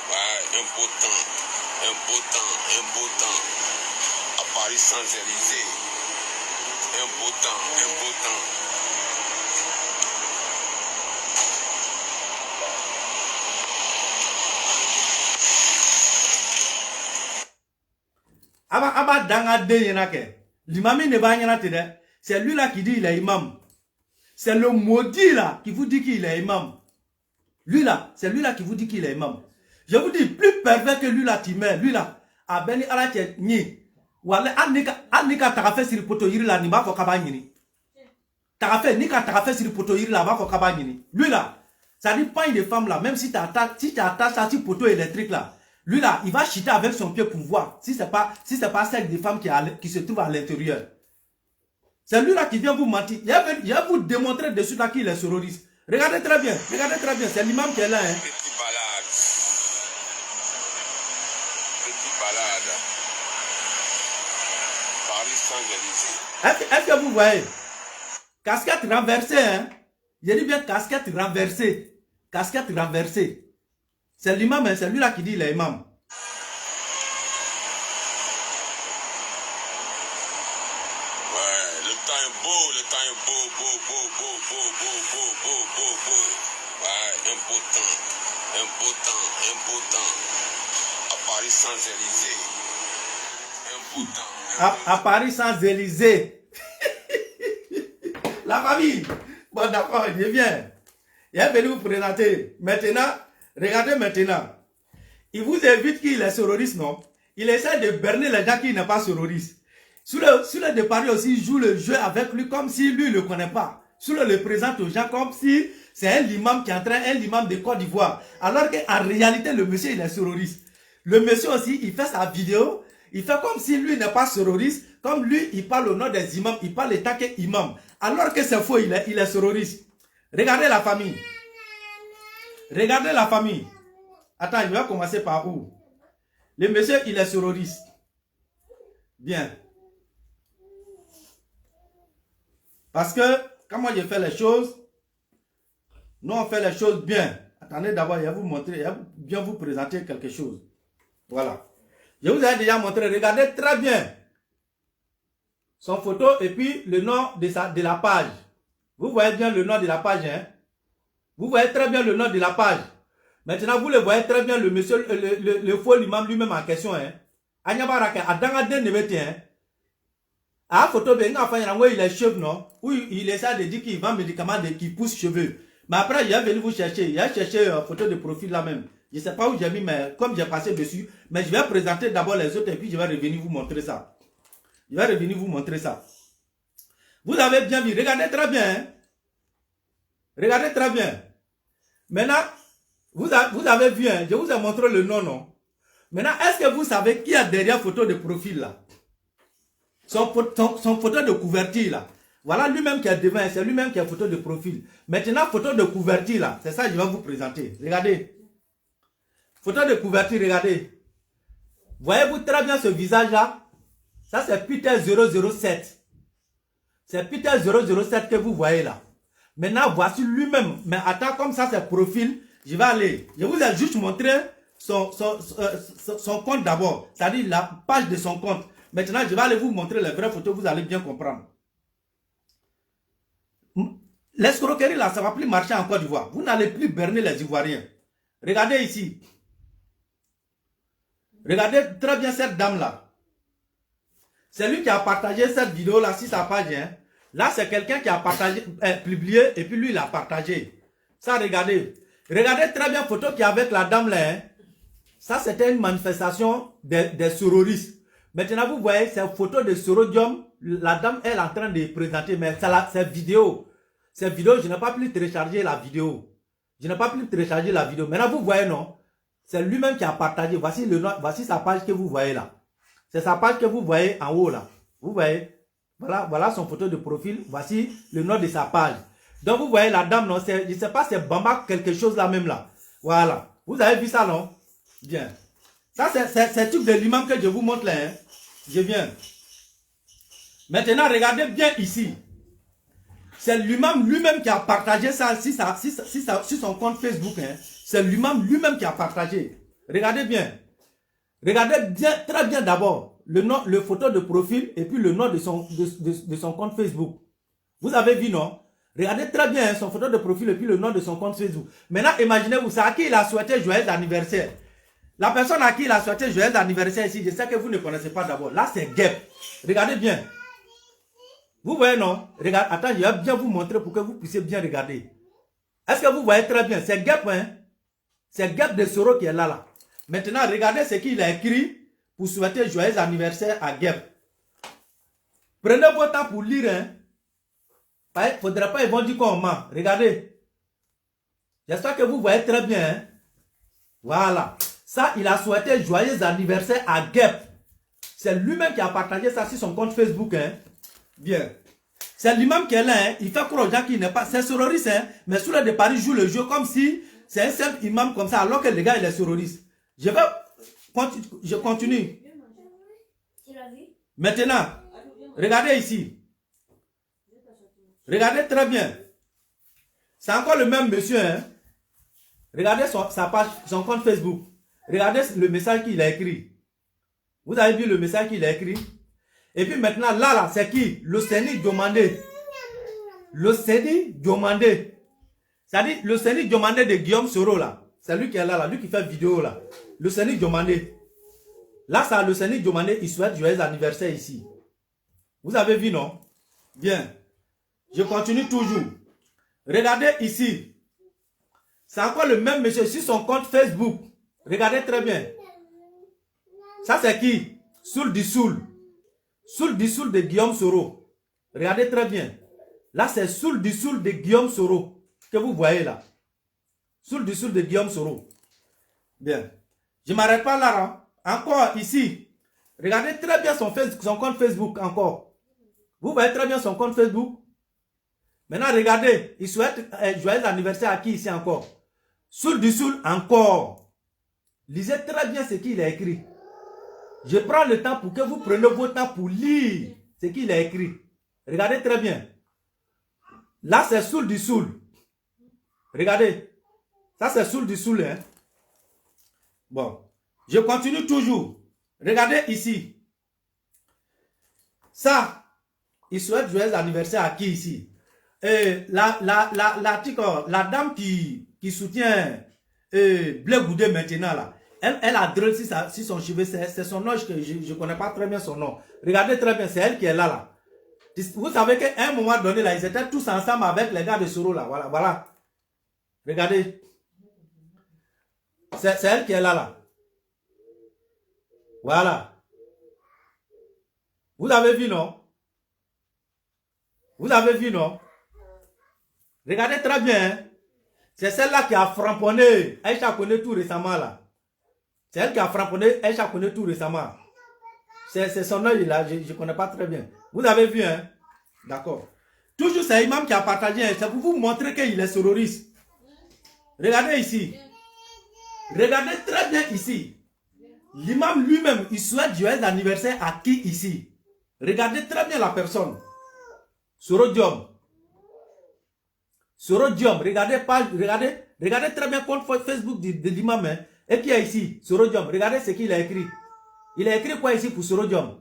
Ouais, un beau temps. À Paris Champs-Élysées. Un beau temps. Aba danga de yenake. L'imam ne va rien te de. C'est lui là qui dit il est imam. C'est le maudit là qui vous dit qu'il est imam. Lui là, c'est lui là qui vous dit qu'il est imam. Je vous dis, plus pervers que lui là, Timé, lui là, a beni alache ni. Wale anika tarafe siri poto yiri la ni ba ko kabanyini. Tarafe nika tarafe siri poto yiri la ba ko kabanyini. Lui là, ça dépend une femme là, même si tu attaches à ce poteau électrique là. Lui là, il va chiter avec son pied pour voir si c'est pas celle des femmes qui se trouve à l'intérieur. C'est lui là qui vient vous mentir. Il va vous démontrer dessus là qu'il est terroriste. Regardez très bien, c'est l'imam qui est là. Hein. Petit balade. Champs-Élysées. Est-ce que vous voyez? Casquette renversée, hein? Je dis bien casquette renversée. Casquette renversée. C'est l'imam, hein? C'est lui là qui dit il est imam. Le temps est beau, beau. Ouais, un beau temps. À Paris sans Élysée. Un beau temps. À Paris sans Élysée. La famille. Bon, d'accord, je viens. Il est venu vous présenter. Maintenant, regardez maintenant. Il vous invite qu'il est terroriste, non? Il essaie de berner les gens qui n'est pas terroriste. Sur le départ aussi, il joue le jeu avec lui comme si lui ne le connaît pas. Sur le présente aux gens comme si c'est un imam qui est en train, un imam de Côte d'Ivoire. Alors qu'en réalité, le monsieur, il est terroriste. Le monsieur aussi, il fait sa vidéo. Il fait comme si lui n'est pas terroriste. Comme lui, il parle au nom des imams. Il parle état que imam. Alors que c'est faux, il est terroriste. Regardez la famille. Regardez la famille. Attends, je vais commencer par où? Le monsieur, il est terroriste. Bien. Parce que, quand moi je fais les choses, nous on fait les choses bien. Attendez d'abord, je vais vous montrer, je vais bien vous présenter quelque chose. Voilà. Je vous ai déjà montré, regardez très bien son photo et puis le nom de la page. Vous voyez bien le nom de la page, hein? Vous voyez très bien le nom de la page. Maintenant, vous le voyez très bien le monsieur, le faux imam lui-même en question, hein? Agnabaraka, Adangade Nebete, hein? Ah, photo, ben, enfin, il est cheveux, non? Oui, il essaie de dire qu'il vend médicaments qui poussent cheveux. Mais après, il est venu vous chercher. Il a cherché une photo de profil là même. Je ne sais pas où j'ai mis, mais comme j'ai passé dessus, mais je vais présenter d'abord les autres et puis je vais revenir vous montrer ça. Je vais revenir vous montrer ça. Vous avez bien vu. Regardez très bien. Hein? Regardez très bien. Maintenant, vous avez vu, hein? Je vous ai montré le nom, non? Maintenant, est-ce que vous savez qui a derrière photo de profil là? Son photo de couverture là. Voilà lui-même qui est devant, c'est lui-même qui a photo de profil. Maintenant, photo de couverture là, c'est ça que je vais vous présenter. Regardez. Photo de couverture, regardez. Voyez-vous très bien ce visage là? Ça c'est Peter 007. C'est Peter 007 que vous voyez là. Maintenant, voici lui-même. Mais attends, comme ça c'est profil, je vais aller. Je vous ai juste montré son compte d'abord. C'est-à-dire la page de son compte. Maintenant, je vais aller vous montrer les vraies photos, vous allez bien comprendre. L'escroquerie là, ça ne va plus marcher en Côte d'Ivoire. Vous n'allez plus berner les Ivoiriens. Regardez ici. Regardez très bien cette dame là. C'est lui qui a partagé cette vidéo là sur sa page. Hein. Là, c'est quelqu'un qui a partagé, publié et puis lui il a partagé. Ça, regardez. Regardez très bien la photo qu'il y a avec la dame là. Hein. Ça, c'était une manifestation des terroristes. Maintenant, vous voyez cette photo de Sorodium. La dame, elle est en train de présenter, mais c'est vidéo. Cette vidéo, je n'ai pas pu télécharger la vidéo. Je n'ai pas pu télécharger la vidéo. Maintenant, vous voyez, non? C'est lui-même qui a partagé. Voici le nom, voici sa page que vous voyez là. C'est sa page que vous voyez en haut là. Vous voyez? Voilà son photo de profil. Voici le nom de sa page. Donc, vous voyez la dame, non? Je ne sais pas, c'est Bamba quelque chose là même là. Voilà. Vous avez vu ça, non? Bien. Ça, c'est le truc de l'imam que je vous montre là. Hein. Je viens. Maintenant, regardez bien ici. C'est l'imam lui-même qui a partagé ça sur son compte Facebook. Hein. C'est l'imam lui-même qui a partagé. Regardez bien. Regardez bien, très bien d'abord le photo de profil et puis le nom de son compte Facebook. Vous avez vu, non? Regardez très bien hein, son photo de profil et puis le nom de son compte Facebook. Maintenant, imaginez-vous, c'est à qui il a souhaité joyeux anniversaire. La personne à qui il a souhaité joyeux anniversaire ici, je sais que vous ne connaissez pas d'abord. Là, c'est Gep. Regardez bien. Vous voyez, non? Regardez, attends, je vais bien vous montrer pour que vous puissiez bien regarder. Est-ce que vous voyez très bien? C'est Gep, hein? C'est Gep de Soro qui est là, là. Maintenant, regardez ce qu'il a écrit pour souhaiter joyeux anniversaire à Gep. Prenez votre temps pour lire, hein? Il ne faudrait pas, ils vont dire qu'on ment. Regardez. J'espère que vous voyez très bien, hein? Voilà. Ça, il a souhaité joyeux anniversaire à Gep. C'est lui-même qui a partagé ça sur son compte Facebook, hein? Bien. C'est lui-même qui est là, hein? Il fait croire aux gens qu'il n'est pas... C'est terroriste, hein? Mais sous le départ, il joue le jeu comme si c'est un simple imam comme ça, alors que le gars, il est terroriste. Je continue. Maintenant, Regardez ici. Regardez très bien. C'est encore le même monsieur. Hein? Regardez sa page, son compte Facebook. Regardez le message qu'il a écrit. Vous avez vu le message qu'il a écrit? Et puis maintenant, là, c'est qui? Le Séni Diomandé. Le Séni Diomandé. C'est-à-dire, le Séni Diomandé de Guillaume Soro, là. C'est lui qui est là, lui qui fait vidéo, là. Le Séni Diomandé. Là, ça, le Séni Diomandé, il souhaite joyeux anniversaire ici. Vous avez vu, non? Bien. Je continue toujours. Regardez ici. C'est encore le même monsieur sur son compte Facebook. Regardez très bien. Ça, c'est qui? Soul du Soul. Soul du Soul de Guillaume Soro. Regardez très bien. Là, c'est Soul du Soul de Guillaume Soro. Que vous voyez là. Soul du Soul de Guillaume Soro. Bien. Je ne m'arrête pas là. Hein. Encore ici. Regardez très bien son compte Facebook encore. Vous voyez très bien son compte Facebook. Maintenant, regardez. Il souhaite joyeux anniversaire à qui ici encore? Soul du Soul encore. Lisez très bien ce qu'il a écrit. Je prends le temps pour que vous preniez votre temps pour lire ce qu'il a écrit. Regardez très bien. Là, c'est Soul du Soul. Regardez. Ça, c'est Soul du Soul. Hein? Bon. Je continue toujours. Regardez ici. Ça, il souhaite joyeux anniversaire à qui ici? La dame qui soutient Blé Goudé maintenant là. Elle a drôle si son cheveu, c'est son nom, je ne connais pas très bien son nom. Regardez très bien, c'est elle qui est là. Vous savez qu'à un moment donné, là, ils étaient tous ensemble avec les gars de Soro là. Voilà, voilà. Regardez. C'est elle qui est là. Voilà. Vous avez vu, non? Vous avez vu, non? Regardez très bien. Hein? C'est celle-là qui a framponné Aïcha Koné tout récemment là. C'est elle qui a framponné Aïcha Koné tout récemment. C'est son œil là, je ne connais pas très bien. Vous avez vu, hein? D'accord. Toujours c'est Imam qui a partagé, c'est pour vous montrer qu'il est terroriste. Regardez ici. Regardez très bien ici. L'imam lui-même, il souhaite joyeux anniversaire à qui ici? Regardez très bien la personne. Soro Diom. Soro Diom. Regardez très bien le compte Facebook de l'imam. Hein, et qui est ici? Soro Diom. Regardez ce qu'il a écrit. Il a écrit quoi ici pour Soro Diom?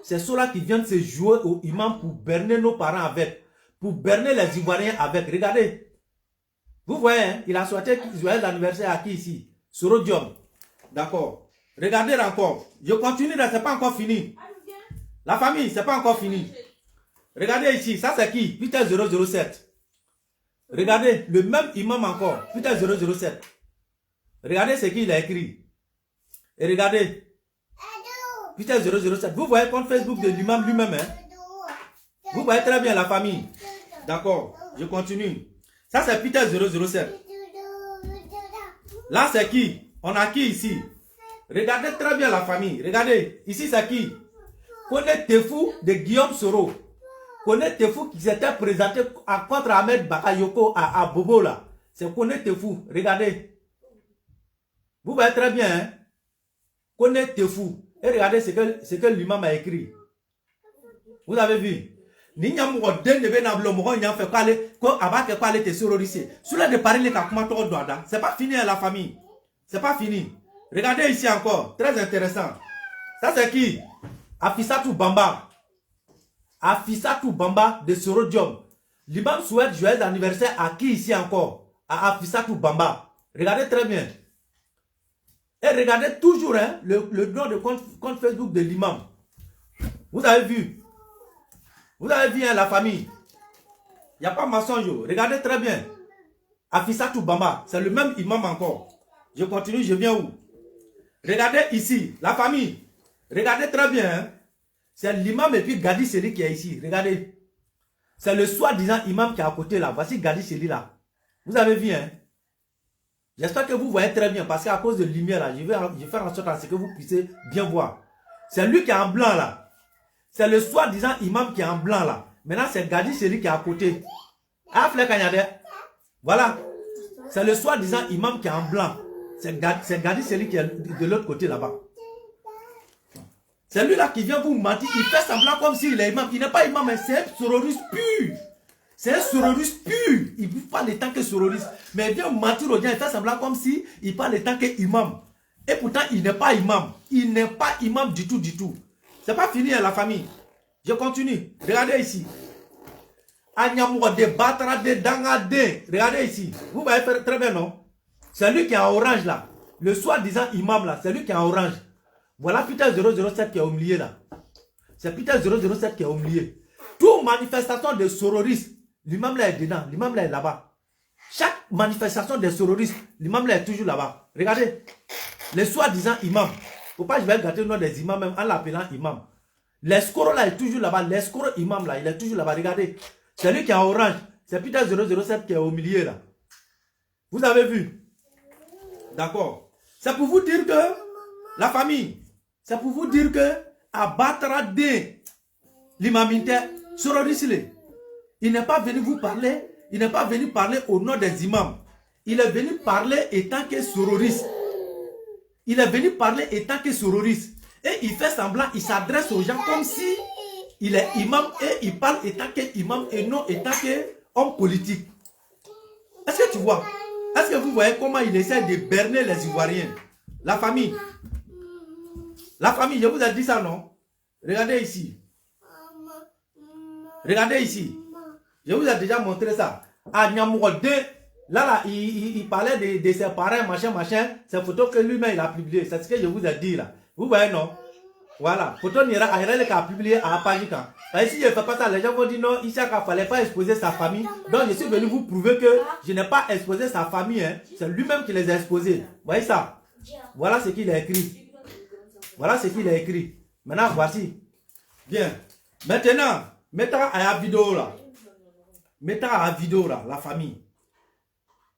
C'est ceux-là qui viennent se jouer au imam pour berner nos parents avec. Pour berner les Ivoiriens avec. Regardez. Vous voyez, hein, il a souhaité joyeux anniversaire à qui ici? Soro Diom. D'accord. Regardez encore. Je continue, ce n'est pas encore fini. La famille, ce n'est pas encore fini. Regardez ici, ça c'est qui? Peter 007. Regardez, le même imam encore. Peter 007. Regardez ce qu'il a écrit. Et regardez. Peter 007. Vous voyez le compte Facebook de l'imam lui-même. Hein? Vous voyez très bien la famille. D'accord, je continue. Ça c'est Peter 007. Là c'est qui? On a qui ici? Regardez très bien la famille. Regardez, ici c'est qui? Koné Tefou de Guillaume Soro. Koné Tefou qui s'était présenté contre Ahmed Bakayoko à Bobo là. C'est Koné Tefou. Regardez. Vous voyez très bien. Hein? Koné Tefou. Et regardez ce que l'imam a écrit. Vous avez vu? C'est pas fini la famille. C'est pas fini. Regardez ici encore. Très intéressant. Ça c'est qui? Afisatou Bamba. Afisatou Bamba de Soro Diom. L'imam souhaite joyeux anniversaire à qui ici encore? À Afisatou Bamba. Regardez très bien. Et regardez toujours hein, le nom de compte Facebook de l'imam. Vous avez vu? Vous avez vu hein, la famille? Il n'y a pas mensonge. Regardez très bien. Afisatou Bamba. C'est le même imam encore. Je continue, je viens où? Regardez ici, la famille. Regardez très bien. Hein? C'est l'imam et puis Gadi Seli qui est ici. Regardez. C'est le soi-disant imam qui est à côté là. Voici Gadi Seli là. Vous avez vu, hein? J'espère que vous voyez très bien parce qu'à cause de la lumière là, je vais faire en sorte à ce que vous puissiez bien voir. C'est lui qui est en blanc là. C'est le soi-disant imam qui est en blanc là. Maintenant, c'est Gadi Seli qui est à côté. Ah, voilà. C'est le soi-disant imam qui est en blanc. C'est Gadi Seli qui est de l'autre côté là-bas. C'est lui là qui vient vous mentir. Il fait semblant comme s'il est imam. Il n'est pas imam, mais c'est un sororiste pur. C'est un sororiste pur. Il parle en tant que sororiste. Mais il vient mentir aux gens. Il fait semblant comme s'il parle en tant qu'imam. Et pourtant, il n'est pas imam. Il n'est pas imam du tout, du tout. C'est pas fini, hein, la famille. Je continue. Regardez ici. Regardez ici. Vous voyez très bien, non? C'est lui qui est en orange là. Le soi-disant imam là. C'est lui qui est en orange. Voilà Peter 007 qui est au milieu là. C'est Peter 007 qui est au milieu. Toute manifestation de sororistes, l'imam là est dedans. L'imam là est là-bas. Chaque manifestation des sororistes, l'imam là est toujours là-bas. Regardez. Les soi-disant imams. Faut pas que je vais gâter le nom des imams même en l'appelant imam. L'escroc là est toujours là-bas. L'escroc imam là, il est toujours là-bas. Regardez. C'est lui qui est en orange. C'est Peter 007 qui est au milieu là. Vous avez vu? D'accord. C'est pour vous dire que la famille, c'est pour vous dire que abattra de l'imamité sororiste. Il n'est pas venu vous parler. Il n'est pas venu parler au nom des imams. Il est venu parler étant que sororiste. Il est venu parler étant que sororiste. Et il fait semblant, il s'adresse aux gens comme si il est imam et il parle étant que imam et non étant que homme politique. Est-ce que tu vois? Est-ce que vous voyez comment il essaie de berner les Ivoiriens? La famille. La famille, je vous ai dit ça, non? Regardez ici. Regardez ici. Je vous ai déjà montré ça. À Niamourodé, là, il parlait de ses parents, machin. C'est photo que lui-même il a publié. C'est ce que je vous ai dit là. Vous voyez, non? Voilà. Photo Nira Ayrel qui a publié à Apagika. Ici, je ne fais pas ça. Les gens vont dire non, Issa ne fallait pas exposer sa famille. Donc, je suis venu vous prouver que je n'ai pas exposé sa famille. Hein. C'est lui-même qui les a exposés. Vous voyez ça? Voilà ce qu'il a écrit. Voilà ce qu'il a écrit. Maintenant, voici. Bien. Maintenant, mettons à la vidéo là. Mettons à la vidéo là, la famille.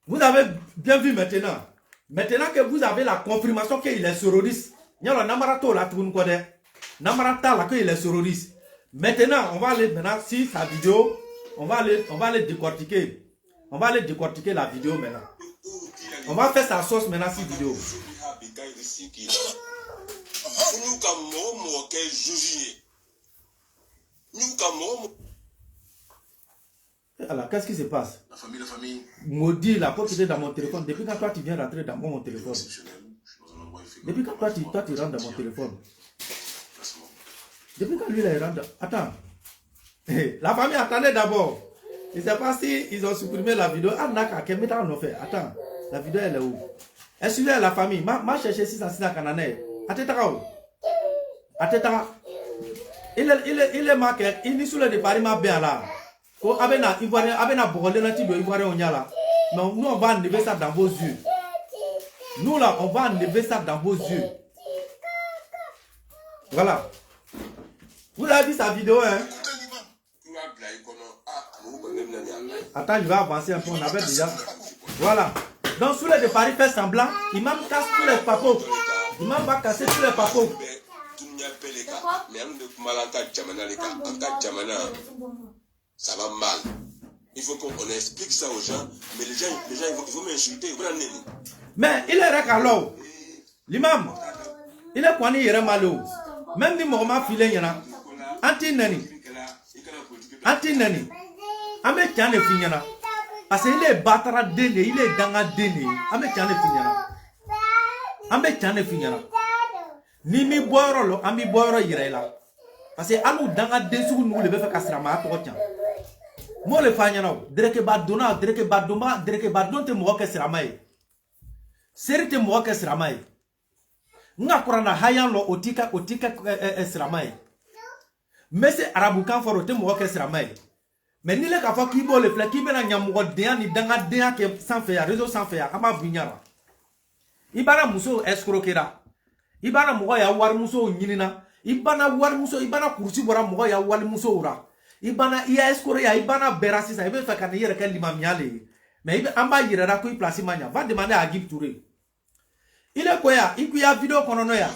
Vous avez bien vu maintenant. Maintenant que vous avez la confirmation qu'il est sororiste. Il y a le namarato là, tout le monde connaît. Namarata là, qu'il est sororiste. Maintenant, on va aller maintenant sur sa vidéo. On va aller décortiquer. On va aller décortiquer la vidéo maintenant. On va faire sa sauce maintenant sur vidéo. Alors, qu'est-ce qui se passe? La famille. Maudit, la porte était dans mon téléphone. Depuis quand toi tu viens rentrer dans mon téléphone? Depuis quand toi tu rentres dans mon téléphone? Depuis quand lui il rentre? Attends. La famille, attendez d'abord. Je ne sais pas si ils ont supprimé la vidéo. Ah, d'accord, quel métal on a fait? Attends, la vidéo elle est où? Excusez la famille. Ma cherché 606 à Canané. Attends. Il est marqué. Il est sous le départ, il m'a bien là. Ko abena ivoirien abena bogolé na ti do ivoirien on yala. Mais nous on va enlever ça dans vos yeux. Nous là on va enlever ça dans vos yeux. Voilà. Vous avez vu sa vidéo hein? Attends, je vais avancer un peu, on avait déjà. Voilà. Donc sous le départ il fait semblant, il m'a cassé tous les papos. Il m'a pas cassé tous les papos. Ça va mal. Il faut qu'on explique ça aux gens. Mais les gens ils vont m'insulter. Mais il est récalou. L'imam, il est quoi ni yere malo. Même ni Mohamed filé yana. Anti nani. Ame tiane finyana. Parce qu'il est battra dene, il est danga dene. Ame tiane finyana. Ni mi boyro ami boyro yere la. Parce que alou danga desu nous le faire kasrama to tian. Moi le fanyana, dereke badona, dereke badon te mo ke sramai. Serite mo ke sramai. Nga kurana hayan lo otika sramai. Mais c'est arabu kan foro te mo ke sramai. Mais ni le ka fa kibo le fla kibe na nyamugo de ni danga de ke sans faire réseau sans faire ama bunyara. Ibana muso escroquera. Ibana mo ya war muso nyinina. Ibana war muso ibana kursi bora mo ya wal muso ura. Ibana iya escroquer ya ibana berasi sa ibe fa kan yere ka limamiale. Mais ibe amba yere ra ko i place mania va demander à Guy Touré. Il est quoi ya? Il y a vidéo konono ya.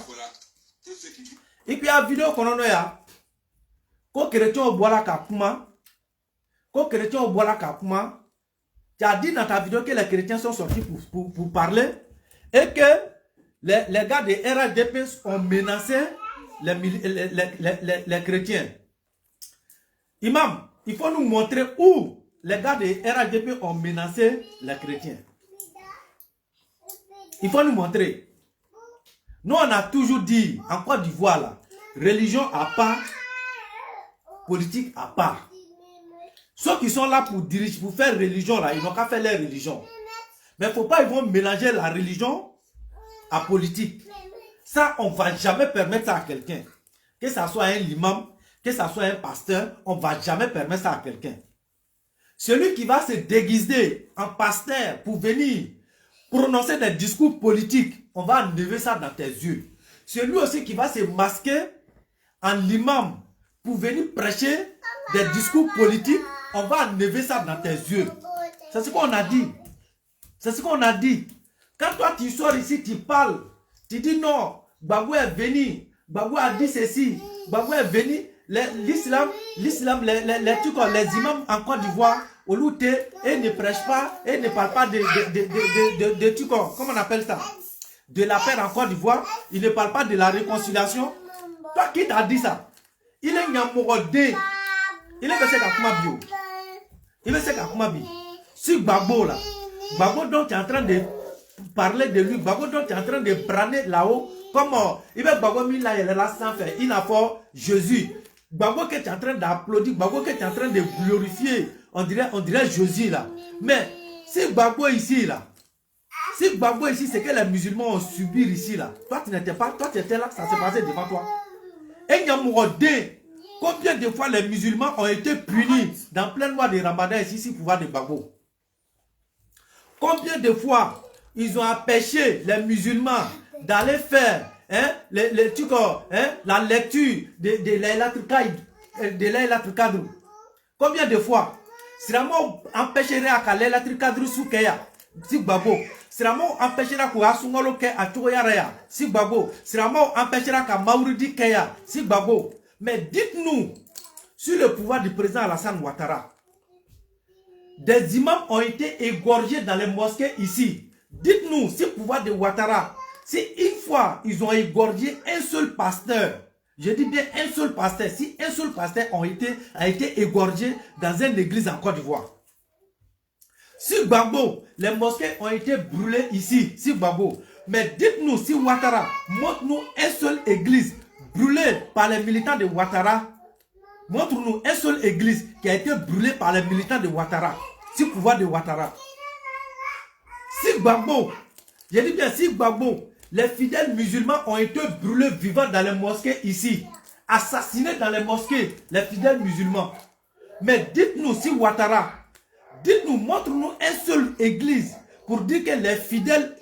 Il y a vidéo konono ya. Ko chrétien bola kapuma. Ko chrétien bola kapuma. Tu as dit dans ta vidéo que les chrétiens sont sortis pour parler et que les gars de RADP ont menacé les chrétiens. Imam, il faut nous montrer où les gars de RHDP ont menacé les chrétiens. Il faut nous montrer. Nous, on a toujours dit, en Côte d'Ivoire, là, religion à part, politique à part. Ceux qui sont là pour diriger, pour faire religion, là, ils n'ont qu'à faire leur religion. Mais il ne faut pas, ils vont mélanger la religion à politique. Ça, on ne va jamais permettre ça à quelqu'un. Que ça soit un imam, que ça soit un pasteur, on ne va jamais permettre ça à quelqu'un. Celui qui va se déguiser en pasteur pour venir prononcer des discours politiques, on va enlever ça dans tes yeux. Celui aussi qui va se masquer en imam pour venir prêcher des discours politiques, on va enlever ça dans tes yeux. C'est ce qu'on a dit. C'est ce qu'on a dit. Quand toi tu sors ici, tu parles, tu dis non, Gbagbo est venu, Gbagbo a dit ceci, Gbagbo est venu, l'islam, les imams en Côte d'Ivoire, au Louté, et ne prêchent pas, et ne parlent pas de comment on appelle ça? De la paix en Côte d'Ivoire, ils ne parlent pas de la réconciliation. Toi qui t'as dit ça? Il est Nyamorodé. Il est versé Kakuma Bio. Il est versé Kakuma Bio. Si Gbagbo là, Gbagbo dont tu es en train de parler de lui, Gbagbo dont tu es en train de braner là-haut, comment il va Gbagbo mis là, il est là sans faire, il a fait Jésus. Gbagbo que tu es en train d'applaudir, Gbagbo que tu es en train de glorifier, on dirait Jésus là. Mais si Gbagbo ici là, si Gbagbo ici, c'est que les musulmans ont subi ici là. Toi tu n'étais pas, toi tu étais là, ça s'est passé devant toi. Et Nyamorodé, combien de fois les musulmans ont été punis dans plein mois de Ramadan ici, pouvoir de Gbagbo? Combien de fois ils ont empêché les musulmans d'aller faire la lecture de Laylatul Qadr? Combien de fois? Siramo empêcherait à Laylatul Qadr sous Keya, si Gbagbo. Siramo empêchera qu'à Sungolo Ke à Toyaraya, si Gbagbo. Siramo empêchera qu'à Mauridi Keya, si Gbagbo. Mais dites-nous, sur le pouvoir du président Alassane Ouattara, des imams ont été égorgés dans les mosquées ici. Dites-nous, si le pouvoir de Ouattara, si une fois ils ont égorgé un seul pasteur, je dis bien un seul pasteur, si un seul pasteur a été égorgé dans une église en Côte d'Ivoire. Si Gbagbo, les mosquées ont été brûlées ici, si Gbagbo. Mais dites-nous, si Ouattara, montre-nous une seule église brûlée par les militants de Ouattara. Montre-nous une seule église qui a été brûlée par les militants de Ouattara. Si pouvoir de Ouattara. Si Gbagbo, je dis bien si Gbagbo, les fidèles musulmans ont été brûlés vivants dans les mosquées ici. Assassinés dans les mosquées, les fidèles musulmans. Mais dites-nous si Ouattara, dites-nous, montre-nous une seule église pour dire que les fidèles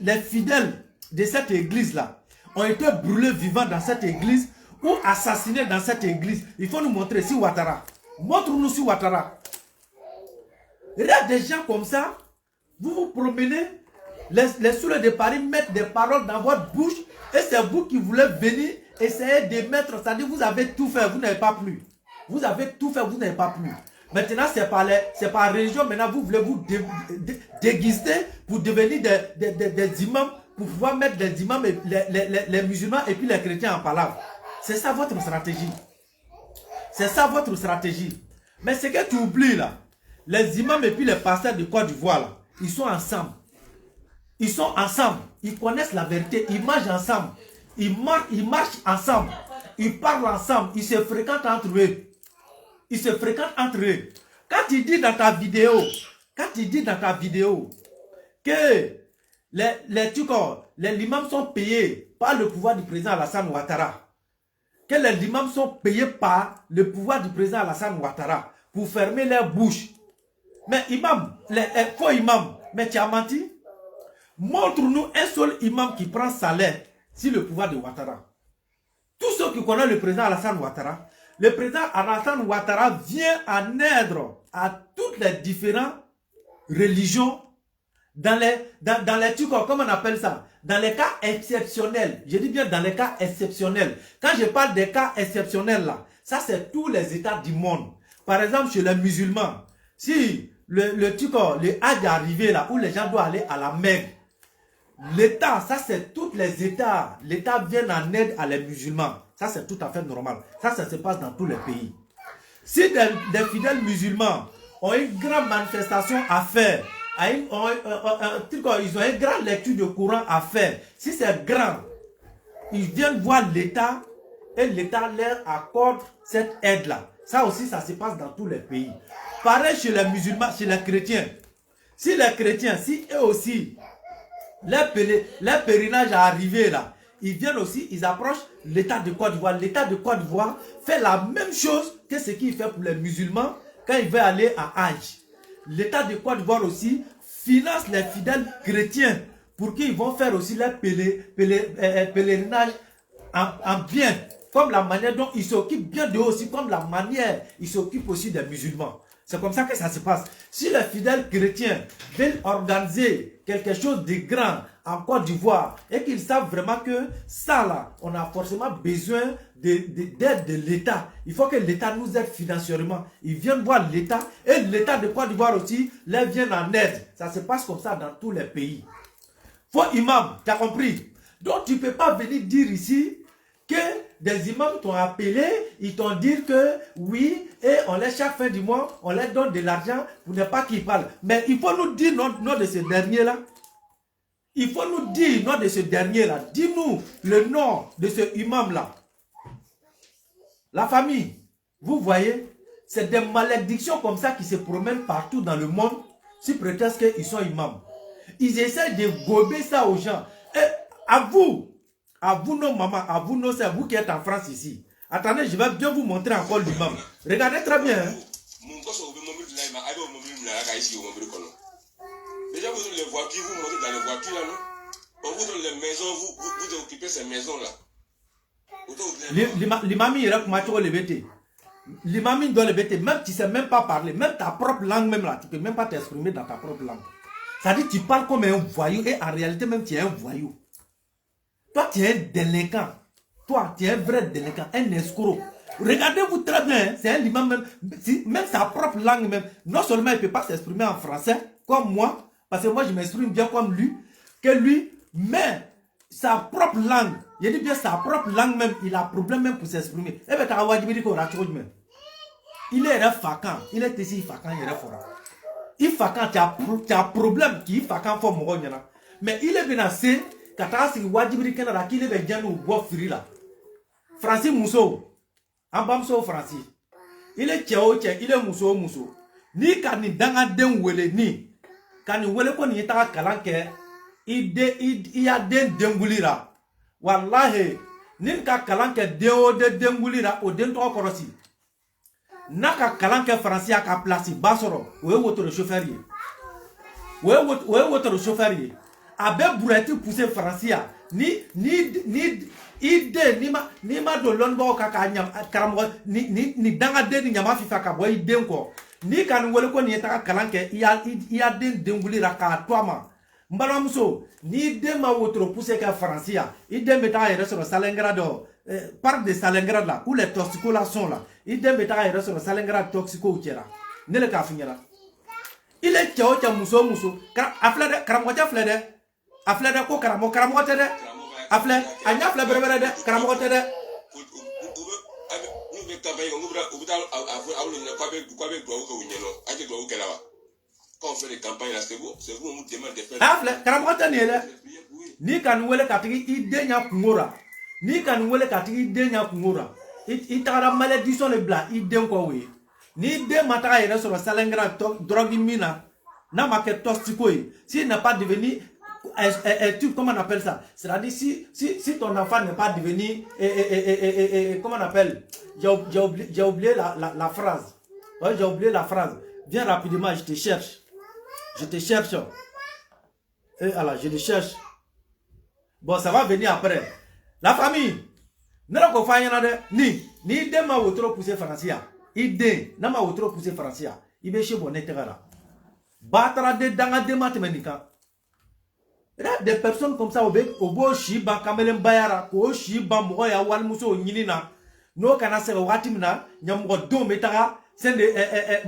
de cette église-là ont été brûlés vivants dans cette église ou assassinés dans cette église. Il faut nous montrer si Ouattara. Montre-nous si Ouattara. Il y a des gens comme ça, vous vous promenez, les soulets de Paris mettent des paroles dans votre bouche et c'est vous qui voulez venir essayer de mettre, c'est-à-dire vous avez tout fait, vous n'avez pas plu. Vous avez tout fait, vous n'avez pas plu. Maintenant, c'est par religion, maintenant vous voulez vous déguiser pour devenir des imams, pour pouvoir mettre des imams, les musulmans et puis les chrétiens en palabre. C'est ça votre stratégie. C'est ça votre stratégie. Mais ce que tu oublies là, les imams et puis les pasteurs de Côte d'Ivoire là, ils sont ensemble. Ils sont ensemble. Ils connaissent la vérité. Ils mangent ensemble. Ils marchent ensemble. Ils parlent ensemble. Ils se fréquentent entre eux. Ils se fréquentent entre eux. Quand tu dis dans ta vidéo, que les imams sont payés par le pouvoir du président Alassane Ouattara, que les imams sont payés par le pouvoir du président Alassane Ouattara pour fermer leur bouche. Mais imam, les faux imams, mais tu as menti. Montre-nous un seul imam qui prend salaire sur le pouvoir de Ouattara. Tous ceux qui connaissent le président Alassane Ouattara, le président Alassane Ouattara vient en aide à toutes les différentes religions dans les trucs, comment on appelle ça? Dans les cas exceptionnels. Je dis bien dans les cas exceptionnels. Quand je parle des cas exceptionnels là, ça c'est tous les États du monde. Par exemple, chez les musulmans, si le Hajj est arrivé là, où les gens doivent aller à la Mecque, l'État, ça c'est tous les États. L'État vient en aide à les musulmans. Ça, c'est tout à fait normal. Ça se passe dans tous les pays. Si des fidèles musulmans ont une grande manifestation à faire, ils ont une grande lecture de Coran à faire, si c'est grand, ils viennent voir l'État et l'État leur accorde cette aide-là. Ça aussi, ça se passe dans tous les pays. Pareil chez les musulmans, chez les chrétiens. Si les chrétiens, si eux aussi, leur pèlerinage est arrivé là, ils viennent aussi, ils approchent l'État de Côte d'Ivoire. L'État de Côte d'Ivoire fait la même chose que ce qu'il fait pour les musulmans quand ils veulent aller à Hajj. L'État de Côte d'Ivoire aussi finance les fidèles chrétiens pour qu'ils vont faire aussi leur pèlerinage en bien, comme la manière dont ils s'occupent bien d'eux aussi, comme la manière ils s'occupent aussi des musulmans. C'est comme ça que ça se passe. Si les fidèles chrétiens veulent organiser quelque chose de grand en Côte d'Ivoire et qu'ils savent vraiment que ça là, on a forcément besoin d'aide de l'État. Il faut que l'État nous aide financièrement. Ils viennent voir l'État et l'État de Côte d'Ivoire aussi leur vient en aide. Ça se passe comme ça dans tous les pays. Faut imam, tu as compris? Donc tu ne peux pas venir dire ici que des imams t'ont appelé, ils t'ont dit que oui, et on laisse chaque fin du mois, on leur donne de l'argent pour ne pas qu'ils parlent. Mais il faut nous dire nom de ce dernier-là. Il faut nous dire nom de ce dernier-là. Dis-nous le nom de ce imam-là. La famille, vous voyez, c'est des malédictions comme ça qui se promènent partout dans le monde, si prétexte qu'ils sont imams. Ils essaient de gober ça aux gens. Et à vous nos mamans, à vous nos sœurs, vous qui êtes en France ici. Attendez, je vais bien vous montrer encore l'imam. Regardez très bien. Hein? Déjà, vous avez les voitures, vous montez dans les voitures là, non? On vous donne les maisons, vous occupez ces maisons là. L'imam, il est le BT. L'imam, il doit le BT. Même tu ne sais même pas parler. Même ta propre langue, même là, tu ne peux même pas t'exprimer dans ta propre langue. Ça dit, tu parles comme un voyou et en réalité, même tu es un voyou. Toi, tu es un délinquant. Toi, tu es un vrai délinquant, un escroc. Regardez-vous très bien, c'est un imam même sa propre langue même. Non seulement il ne peut pas s'exprimer en français, comme moi, parce que moi je m'exprime bien comme lui, mais sa propre langue, je dis bien sa propre langue même, il a problème même pour s'exprimer. Et bien, il est fakant, il est ici fakant, il est fort. Il fakant, tu as problème qui est fakant pour moi. Mais il est menacé. Katasi wajibiri kenara kile be janu bo frila Francis Muso ambamso Francis il est cheo il est muso ni kani danga den wele ni kani wele ko ni ta kalanke iya den dengulira wallahi nin ka kalanke de dengulira o den to korosi naka kalanke Francis aka place basoro we woto le chauffeur we woto le chauffeur abe burati pousser Francia ni ide ni ma do lonbo kaka nyam karamo ni danga de ni nyama fifa ka boy den ko ni kan wole ko ni ta kalanke iya den dengulira ka toama mbala muso ni de ma wotro pousser ka Francia ide meta ere sur Salengrado par de Salengrado là où les toxicos là sont là ide meta ere sur Salengrado toxico uchera ne le ka finyala il est tchao muso aflade karamoja flade aflade ko karamo tede aflade anya aflade berbere de karamo tede aflade karamo tede ni kan wele katigi idenya kungora ni kan wele katigi idenya kungora itara malédiction le bla iden ko we ni de mata ere sur Salengra drogue mina na market toxico si n'a pas devenu comment on appelle ça, c'est-à-dire si ton enfant n'est pas devenu comment on appelle, j'ai oublié la phrase, ouais, j'ai oublié la phrase, viens rapidement, je te cherche et alors je te cherche, bon ça va venir après. La famille ni de ma wotro pousser Francia ide na ma wotro pousser Francia ibe chez bon etera batara de danga de matematika. Il y a des personnes comme ça au beau shiba kamelen bayara ko shiba mo ya wal muso nyinina no kana se watimna nyamugo do metara c'est de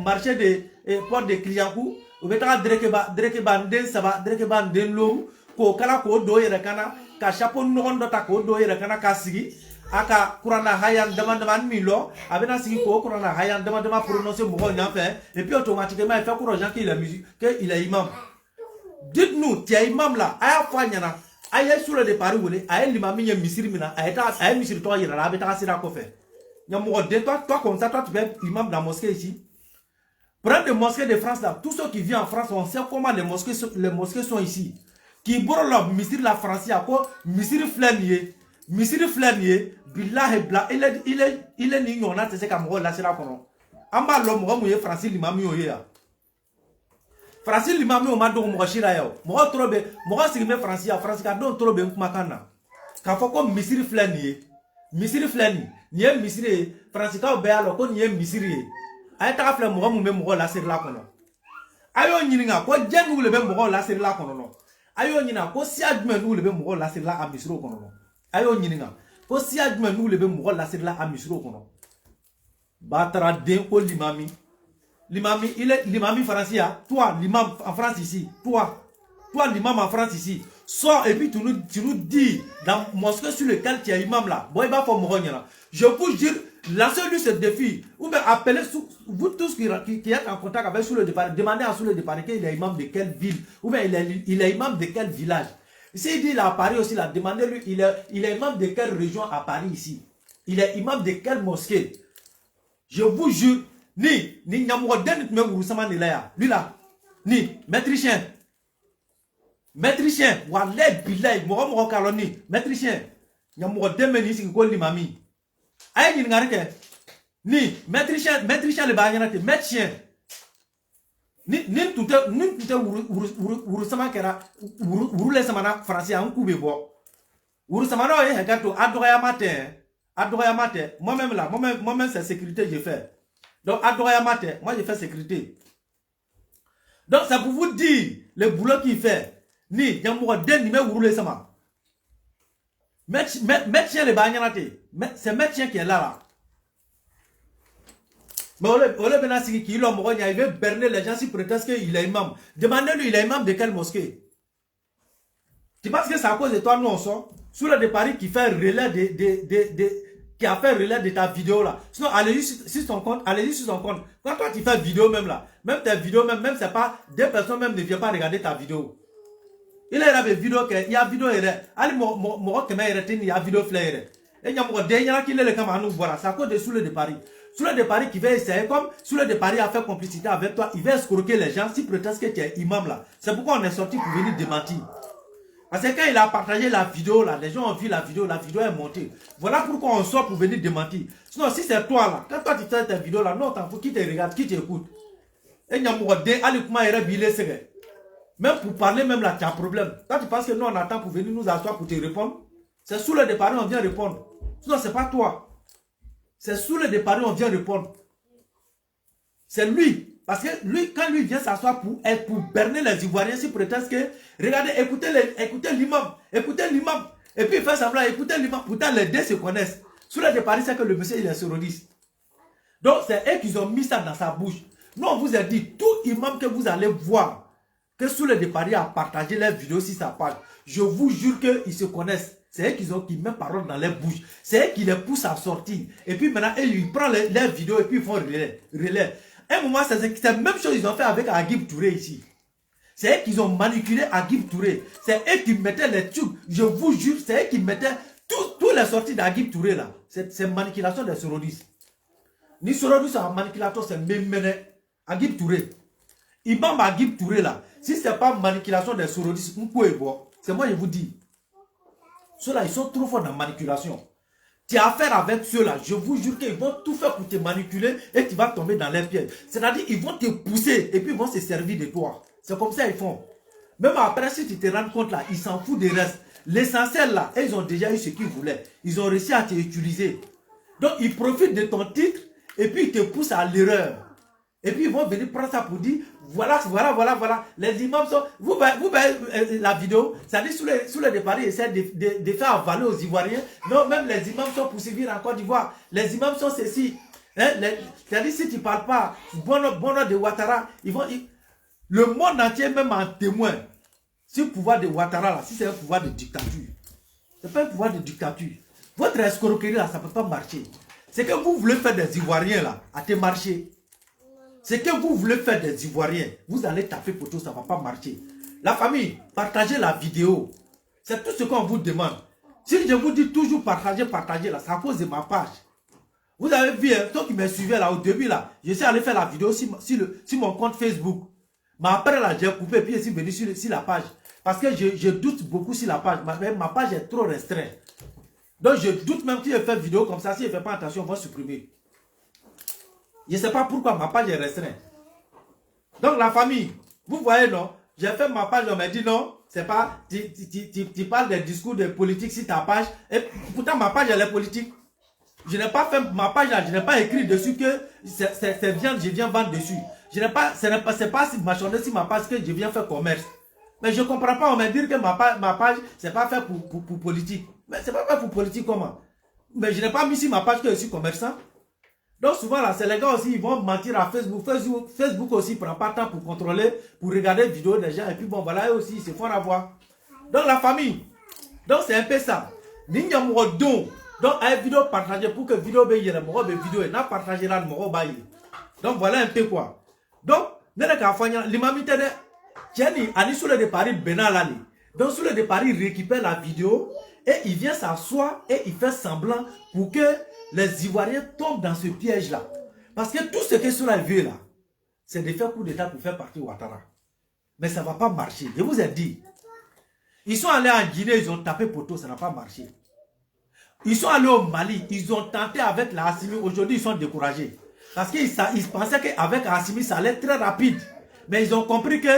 marché de port de clientou o betara dreke ba den saba dreke ba den lo ko kala ko do yere kana ka chapeau no ndo ta ko do yere kana ka sigi aka kurana hayan demande milo abena si ko kurana hayan demande prononcer mogo fait et puis automatiquement il fait courage qu'il est musique que il est imam. Dites-nous tu es imam là aya fanyana aya sur le départ wole aya l'imam y misiri mina aya misiri to yira la beta sira ko fait nyamogo de toi comme ça toi tu es imam dans la mosquée ici. Prends les mosquées de France là, tous ceux qui viennent en France, on sait comment les mosquées sont ici. Qui brûlent la misiri la France à quoi misiri flanier billah bla il est nignon là c'est comme on la c'est là kono amba l'homme mouye Francis limami oya Francis limami o mado mo shira yo mo trobe mo sigime Francis à France ka don trobe kumakana ka foko misiri flanier ni misiri France ka be alo ko ni misiri ay ta fle mo mu me mo la c'est là kono ayo nyininga ko jengu le be mo la c'est là kono no ayo nyina ko si admen ou le be mo la c'est là a misiro kono no ayo nyininga ko si admen nous le be mo la c'est là a misiro kono batara den ko limami il est l'imam français toi l'imam en France ici toi l'imam en France ici sors et puis tu nous dis dans mosquée sur lequel tu es imam là boy ba fo mo nyana je vous jure lancez-lui ce défi ou bien appelez vous tous qui êtes en contact avec sur le départ demandez à sur le départ qu'il est imam de quelle ville ou bien il est imam de quel village. S'il dit il est à Paris aussi, là, demandez-lui, il est imam de quelle région à Paris ici? Il est imam de quelle mosquée? Je vous jure, ni Nyamouden, lui là, ni maître-chien, Wallet Bilay, Moro Kaloni, maître-chien, Nyamouden, Menis, Goli Mami. Aïe, ni maître-chien, le bagnate, maître-chien. Ni tout urusama kera urule samana français en kube bo urusamana e hekato adoya matin moi-même là moi-même c'est sécurité je fais donc adoya matin moi je fais sécurité donc ça pour vous dire le boulot qu'il fait ni yamoura den ni me urule sama médecin le bagnate c'est médecin qui est là. Mais il veut berner les gens si prétendent qu'il est imam. Demandez-lui, il est imam de quelle mosquée? Tu penses que c'est à cause de toi, nous on sort? Sur le de Paris qui fait relais qui a fait relais de ta vidéo là. Sinon, allez-y sur son compte, Quand toi tu fais vidéo même là, même tes vidéos, même c'est pas, des personnes même ne viennent pas regarder ta vidéo. Il y a des vidéos il y a vidéo allez, il y a vidéo flair. Et il y a des gens qui le camarades nous voilà. C'est à cause de sur le de Paris. Sur le de Paris qui va essayer, comme sur le de Paris a fait complicité avec toi, il va escroquer les gens si prétendent que tu es imam là. C'est pourquoi on est sorti pour venir démentir. Parce que quand il a partagé la vidéo là, les gens ont vu la vidéo est montée. Voilà pourquoi on sort pour venir démentir. Sinon, si c'est toi là, quand toi tu fais ta vidéo là, non, t'en fous, qui te regarde, qui t'écoute. Et même pour parler même là, tu as un problème. Quand tu penses que nous on attend pour venir nous asseoir pour te répondre, c'est sous le de Paris on vient répondre. Sinon, c'est pas toi. C'est sous le départ on vient répondre. C'est lui. Parce que lui, quand lui vient s'asseoir pour berner les Ivoiriens, si prétendent que, regardez, écoutez l'imam. Et puis il fait semblant, écoutez l'imam. Pourtant, les deux se connaissent. Sous le départ, c'est que le monsieur, il est terroriste. Donc, c'est eux qui ont mis ça dans sa bouche. Nous, on vous a dit, tout imam que vous allez voir, que sous le départ a partagé les vidéos sur sa page, je vous jure qu'ils se connaissent. C'est eux qui mettent parole dans les bouches. C'est eux qui les poussent à sortir. Et puis maintenant, ils prennent les vidéos et puis ils font relais. À un moment, c'est la même chose qu'ils ont fait avec Agib Touré ici. C'est eux qui ont manipulé Agib Touré. C'est eux qui mettaient les trucs. Je vous jure, c'est eux qui mettaient toutes les sorties d'Agib Touré là. C'est manipulation des sororistes. Ni sororistes en manipulation, c'est même Agib Touré. Imam Agib Touré là. Si ce n'est pas manipulation des sororistes, c'est moi je vous dis. Ceux-là, ils sont trop forts dans la manipulation. Tu as affaire avec ceux-là, je vous jure qu'ils vont tout faire pour te manipuler et tu vas tomber dans les pièges. C'est-à-dire qu'ils vont te pousser et puis ils vont se servir de toi. C'est comme ça qu'ils font. Même après, si tu te rends compte là, ils s'en foutent des restes. L'essentiel là, ils ont déjà eu ce qu'ils voulaient. Ils ont réussi à te utiliser. Donc, ils profitent de ton titre et puis ils te poussent à l'erreur. Et puis ils vont venir prendre ça pour dire, voilà. Les imams sont, vous voyez la vidéo, ça dit sous le départ, ils essaient de faire avaler aux Ivoiriens. Non, même les imams sont poursuivis en Côte d'Ivoire. Les imams sont ceci. Hein, c'est-à-dire si tu ne parles pas, Bono de Ouattara, le monde entier même en témoin. Si le pouvoir de Ouattara, là, si c'est un pouvoir de dictature, ce n'est pas un pouvoir de dictature. Votre escroquerie là, ça ne peut pas marcher. C'est que vous voulez faire des Ivoiriens là, à te marcher. C'est que vous voulez faire des Ivoiriens. Vous allez taper poteau, ça ne va pas marcher. La famille, partagez la vidéo. C'est tout ce qu'on vous demande. Si je vous dis toujours partagez, partagez là, c'est à cause de ma page. Vous avez vu, hein, toi qui me suivais là au début là, je suis allé faire la vidéo sur mon compte Facebook. Mais après là, j'ai coupé et puis je suis venu sur la page. Parce que je doute beaucoup sur la page. Ma page est trop restreinte. Donc je doute même qu'il fait vidéo comme ça. Si il ne fait pas attention, on va supprimer. Je ne sais pas pourquoi ma page est restreinte. Donc la famille, vous voyez non, j'ai fait ma page, on m'a dit non, c'est pas, tu parles des discours de politique sur ta page. Et pourtant ma page elle est politique. Je n'ai pas fait ma page là, je n'ai pas écrit dessus que c'est viande, je viens vendre dessus. Je n'ai pas, c'est pas si marchander sur ma page que je viens faire commerce. Mais je ne comprends pas, on me dit que ma page, c'est pas fait pour politique. Mais c'est pas fait pour politique comment? Mais je n'ai pas mis sur ma page que je suis commerçant. Donc souvent là, c'est les gars aussi, ils vont mentir à Facebook. Facebook aussi prend pas de temps pour contrôler, pour regarder les vidéos des gens. Et puis bon, voilà, eux aussi, ils se font avoir. Donc la famille, donc c'est un peu ça. Ninja Mourodon. Donc, une vidéo partagée pour que la vidéo soit vidéo et n'a partagé la vidéo. Donc, voilà un peu quoi. Donc, l'imamité de Tieni, Ani sur le départ, Benalani. Donc, sur le départ, il récupère la vidéo et il vient s'asseoir et il fait semblant pour que les Ivoiriens tombent dans ce piège-là. Parce que tout ce que cela veut là, c'est de faire coup d'état pour faire partir Ouattara. Mais ça ne va pas marcher. Je vous ai dit. Ils sont allés en Guinée, ils ont tapé poteau, ça n'a pas marché. Ils sont allés au Mali, ils ont tenté avec la Assimi. Aujourd'hui, ils sont découragés. Parce qu'ils pensaient qu'avec Assimi, ça allait être très rapide. Mais ils ont compris que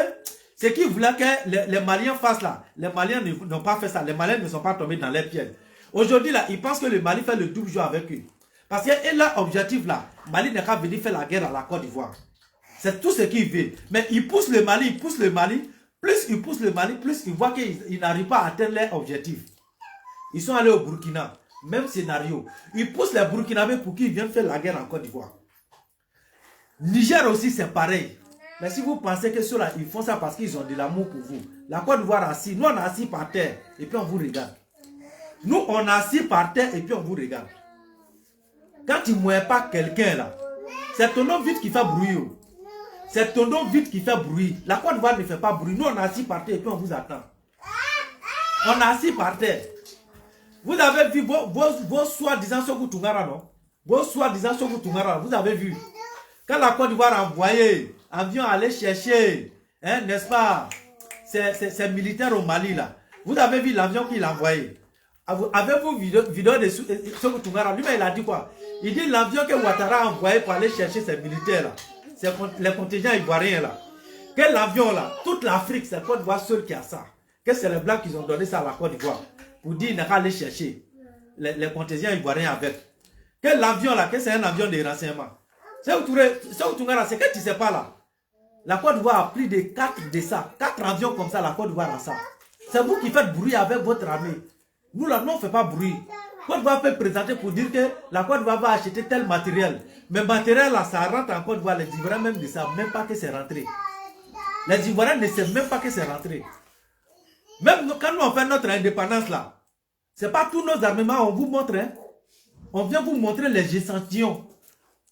ce qu'ils voulaient que les Maliens fassent là, les Maliens n'ont pas fait ça. Les Maliens ne sont pas tombés dans les pièges. Aujourd'hui, là, ils pensent que le Mali fait le double jeu avec eux. Parce que leur objectif là, Mali n'est qu'à venir faire la guerre à la Côte d'Ivoire. C'est tout ce qu'ils veulent. Mais ils poussent le Mali, ils poussent le Mali. Plus ils poussent le Mali, plus ils voient qu'ils n'arrivent pas à atteindre leur objectif. Ils sont allés au Burkina. Même scénario. Ils poussent les Burkinabés pour qu'ils viennent faire la guerre en Côte d'Ivoire. Niger aussi, c'est pareil. Mais si vous pensez que ceux-là, ils font ça parce qu'ils ont de l'amour pour vous. La Côte d'Ivoire assis. Nous, on est assis par terre et puis on vous regarde. Nous, on est assis par terre et puis on vous regarde. Quand tu ne mouilles pas quelqu'un là, c'est ton nom vite qui fait bruit. C'est ton nom vite qui fait bruit. La Côte d'Ivoire ne fait pas bruit. Nous, on est assis par terre et puis on vous attend. On est assis par terre. Vous avez vu vos soi-disant Sogou Tungara, non? Vos soi-disant Sogou Tungara, vous avez vu. Quand la Côte d'Ivoire a envoyé avion aller chercher, hein, n'est-ce pas, ces militaires au Mali, là. Vous avez vu l'avion qu'il a envoyé. Avez-vous vidéo de Sogou Tungara? Lui-même, il a dit quoi? Il dit l'avion que Ouattara a envoyé pour aller chercher ces militaires, là. C'est les contingents ivoiriens, là. Que l'avion, là, toute l'Afrique, c'est la Côte d'Ivoire seule qui a ça. Que c'est les Blancs qui ont donné ça à la Côte d'Ivoire. Pour dire qu'il n'a qu'à aller chercher les contingents ivoiriens avec. Que l'avion là, que c'est un avion de renseignement. C'est que tu ne sais pas là. La Côte d'Ivoire a plus de 4 de ça. 4 avions comme ça, la Côte d'Ivoire a ça. C'est vous qui faites bruit avec votre armée. Nous là, nous on ne fait pas bruit. La Côte d'Ivoire peut présenter pour dire que la Côte d'Ivoire va acheter tel matériel. Mais matériel là, ça rentre en Côte d'Ivoire. Les Ivoiriens même ne savent même pas que c'est rentré. Les Ivoiriens ne savent même pas que c'est rentré. Même quand nous on fait notre indépendance là, c'est pas tous nos armements, on vous montre. Hein? On vient vous montrer les échantillons.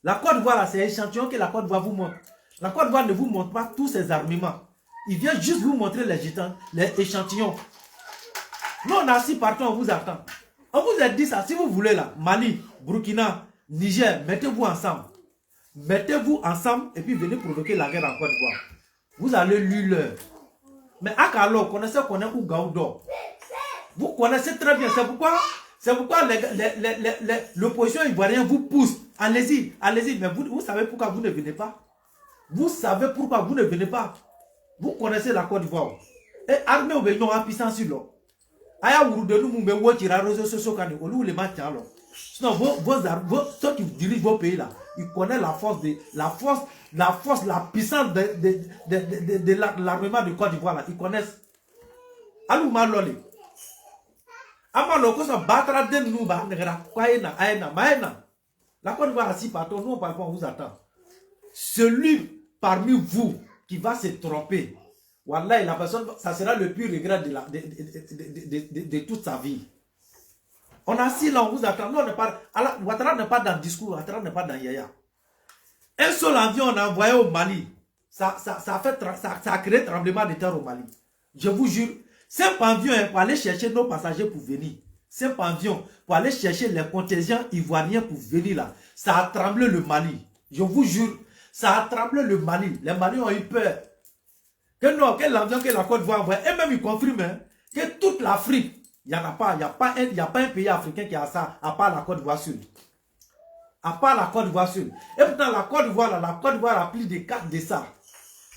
La Côte d'Ivoire là, c'est l'échantillon que la Côte d'Ivoire vous montre. La Côte d'Ivoire ne vous montre pas tous ses armements. Il vient juste vous montrer les échantillons. Nous on est assis partout, on vous attend. On vous a dit ça, si vous voulez là, Mali, Burkina, Niger, mettez-vous ensemble. Mettez-vous ensemble et puis venez provoquer la guerre en Côte d'Ivoire. Vous allez lui l'heure. Mais Akalo, connaissez Ougaoudo. Vous connaissez très bien. C'est pourquoi l'opposition ivoirienne vous pousse. Allez-y, allez-y. Mais vous savez pourquoi vous ne venez pas? Vous savez pourquoi vous ne venez pas? Vous connaissez la Côte d'Ivoire. Et armée au Bénin a puissance sur l'eau. Aya Wouroudou Moumbe Wotira Roso Sosokani, Olou les Matialo. Sinon, ceux qui dirigent vos pays là, ils connaissent la puissance de l'armement de Côte d'Ivoire là. Ils connaissent. Alou Maloli. Amalo Kosa Batra de Nouba, Negra, Kwaena, Aena, Maena. La Côte d'Ivoire assis partout, nous on parle pas, on vous attend. Celui parmi vous qui va se tromper, Wallah, la personne, ça sera le plus regret de toute sa vie. On a assis là, on vous attend. Nous, on n'est pas, Ouattara n'est pas dans le discours, Ouattara n'est pas dans Yaya. Un seul avion, on a envoyé au Mali. Ça a créé tremblement de terre au Mali. Je vous jure. Simple avion pour aller chercher nos passagers pour venir. Simple avion pour aller chercher les contingents ivoiriens pour venir là. Ça a tremblé le Mali. Je vous jure. Ça a tremblé le Mali. Les Maliens ont eu peur. Que non, que l'avion que la Côte d'Ivoire envoie. Et même ils confirment hein, que toute l'Afrique, il n'y a pas un pays africain qui a ça, à part la Côte d'Ivoire Sud. À part la Côte d'Ivoire Sud. Et pourtant, la Côte d'Ivoire a plus de 4 de ça.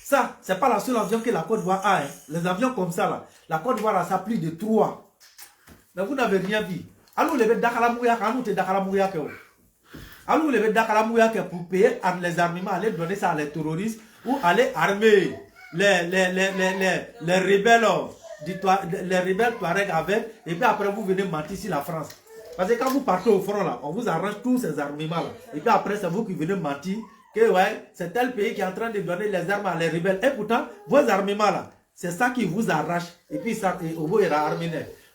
Ça, c'est pas la seule avion que la Côte d'Ivoire a. Hein. Les avions comme ça, là. La Côte d'Ivoire a ça plus de 3. Mais vous n'avez rien vu. Allô, les Dakar Mouya, allô, t'es Dakar Mouya, allô, les Dakar Mouya, pour payer les armements, aller donner ça à les terroristes ou aller armer les rebelles, les rebelles Touareg avec, et puis après vous venez mentir sur la France. Parce que quand vous partez au front, là, on vous arrange tous ces armements, là. Et puis après, c'est vous qui venez mentir que ouais, c'est tel pays qui est en train de donner les armes à les rebelles. Et pourtant, vos armements là, c'est ça qui vous arrache. Et puis ça, au bout, il y a armé.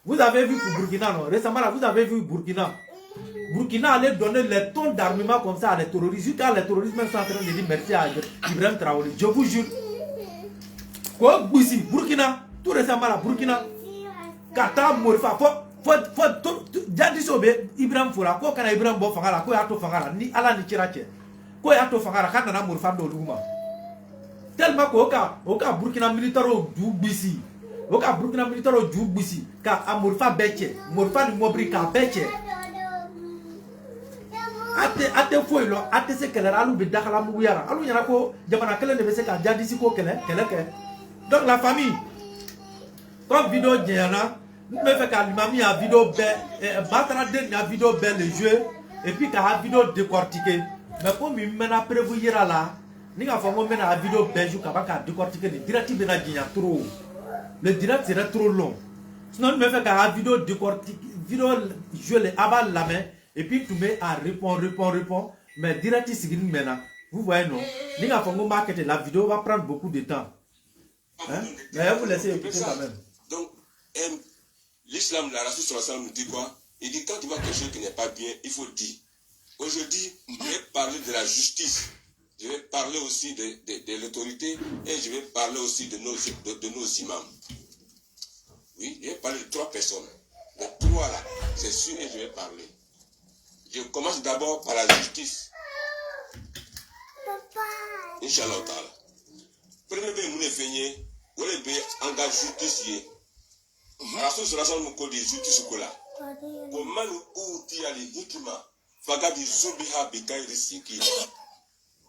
Vous avez vu pour Burkina, non? Récemment là, vous avez vu Burkina. Burkina allait donner les tonnes d'armements comme ça à les terroristes. Jusqu'à les terroristes même sont en train de dire merci à Ibrahim Traoré. Je vous jure. Quoi, Boussi, Burkina, tout récemment là, Burkina. Kata Morifa, faut jadi sobe Ibrahim Foura, quoi quand Ibrahim Bofangala, quoi ato fangala, ni ala ni chirache. Quoi ato fangala, quand on a Morfa de Luma. Tellement qu'au Burkina militaire au Djoubissi. Au cas Burkina militaire au Djoubissi. Car à Morfa Beche, Morfa du Mobrika Beche. Ate foi lo, ate se qu'elle a l'oubli d'Akala Mouyara. Alou Yanako, Jamanakele ne sait qu'à jadi si quoi qu'elle. Donc la famille, comme vidéo Diana, nous me fait qu'à l'imami a vidéo belle, Batra de la vidéo belle le jeu, et puis qu'à vidéo décortiquée. Mais comme il m'a prévu là, nous avons fait la vidéo belle, je vais décortiquer le direct de la Guinée trop. Le direct serait trop long. Sinon, nous me fait qu'à vidéo décortiquée, vidéo je les avale la main, et puis tu mets à répondre. Mais direct c'est maintenant. Vous voyez non? Nous avons marqué la vidéo va prendre beaucoup de temps. Hein? Mais vous laissez écouter quand même. Donc, l'islam, la race sur la nous dit quoi? Il dit quand tu vois quelque chose qui n'est pas bien, il faut dire. Aujourd'hui, je vais parler de la justice. Je vais parler aussi de l'autorité et je vais parler aussi de nos imams. Oui, je vais parler de 3 personnes. Les 3 là, c'est sûr et je vais parler. Je commence d'abord par la justice. Inch'Allah ta'ala. Premier pays nous fait ou les pays engagent justice. La solution nous code justice là. Comment nous outil à l'hikma, fagadi zubiha bikairi siki.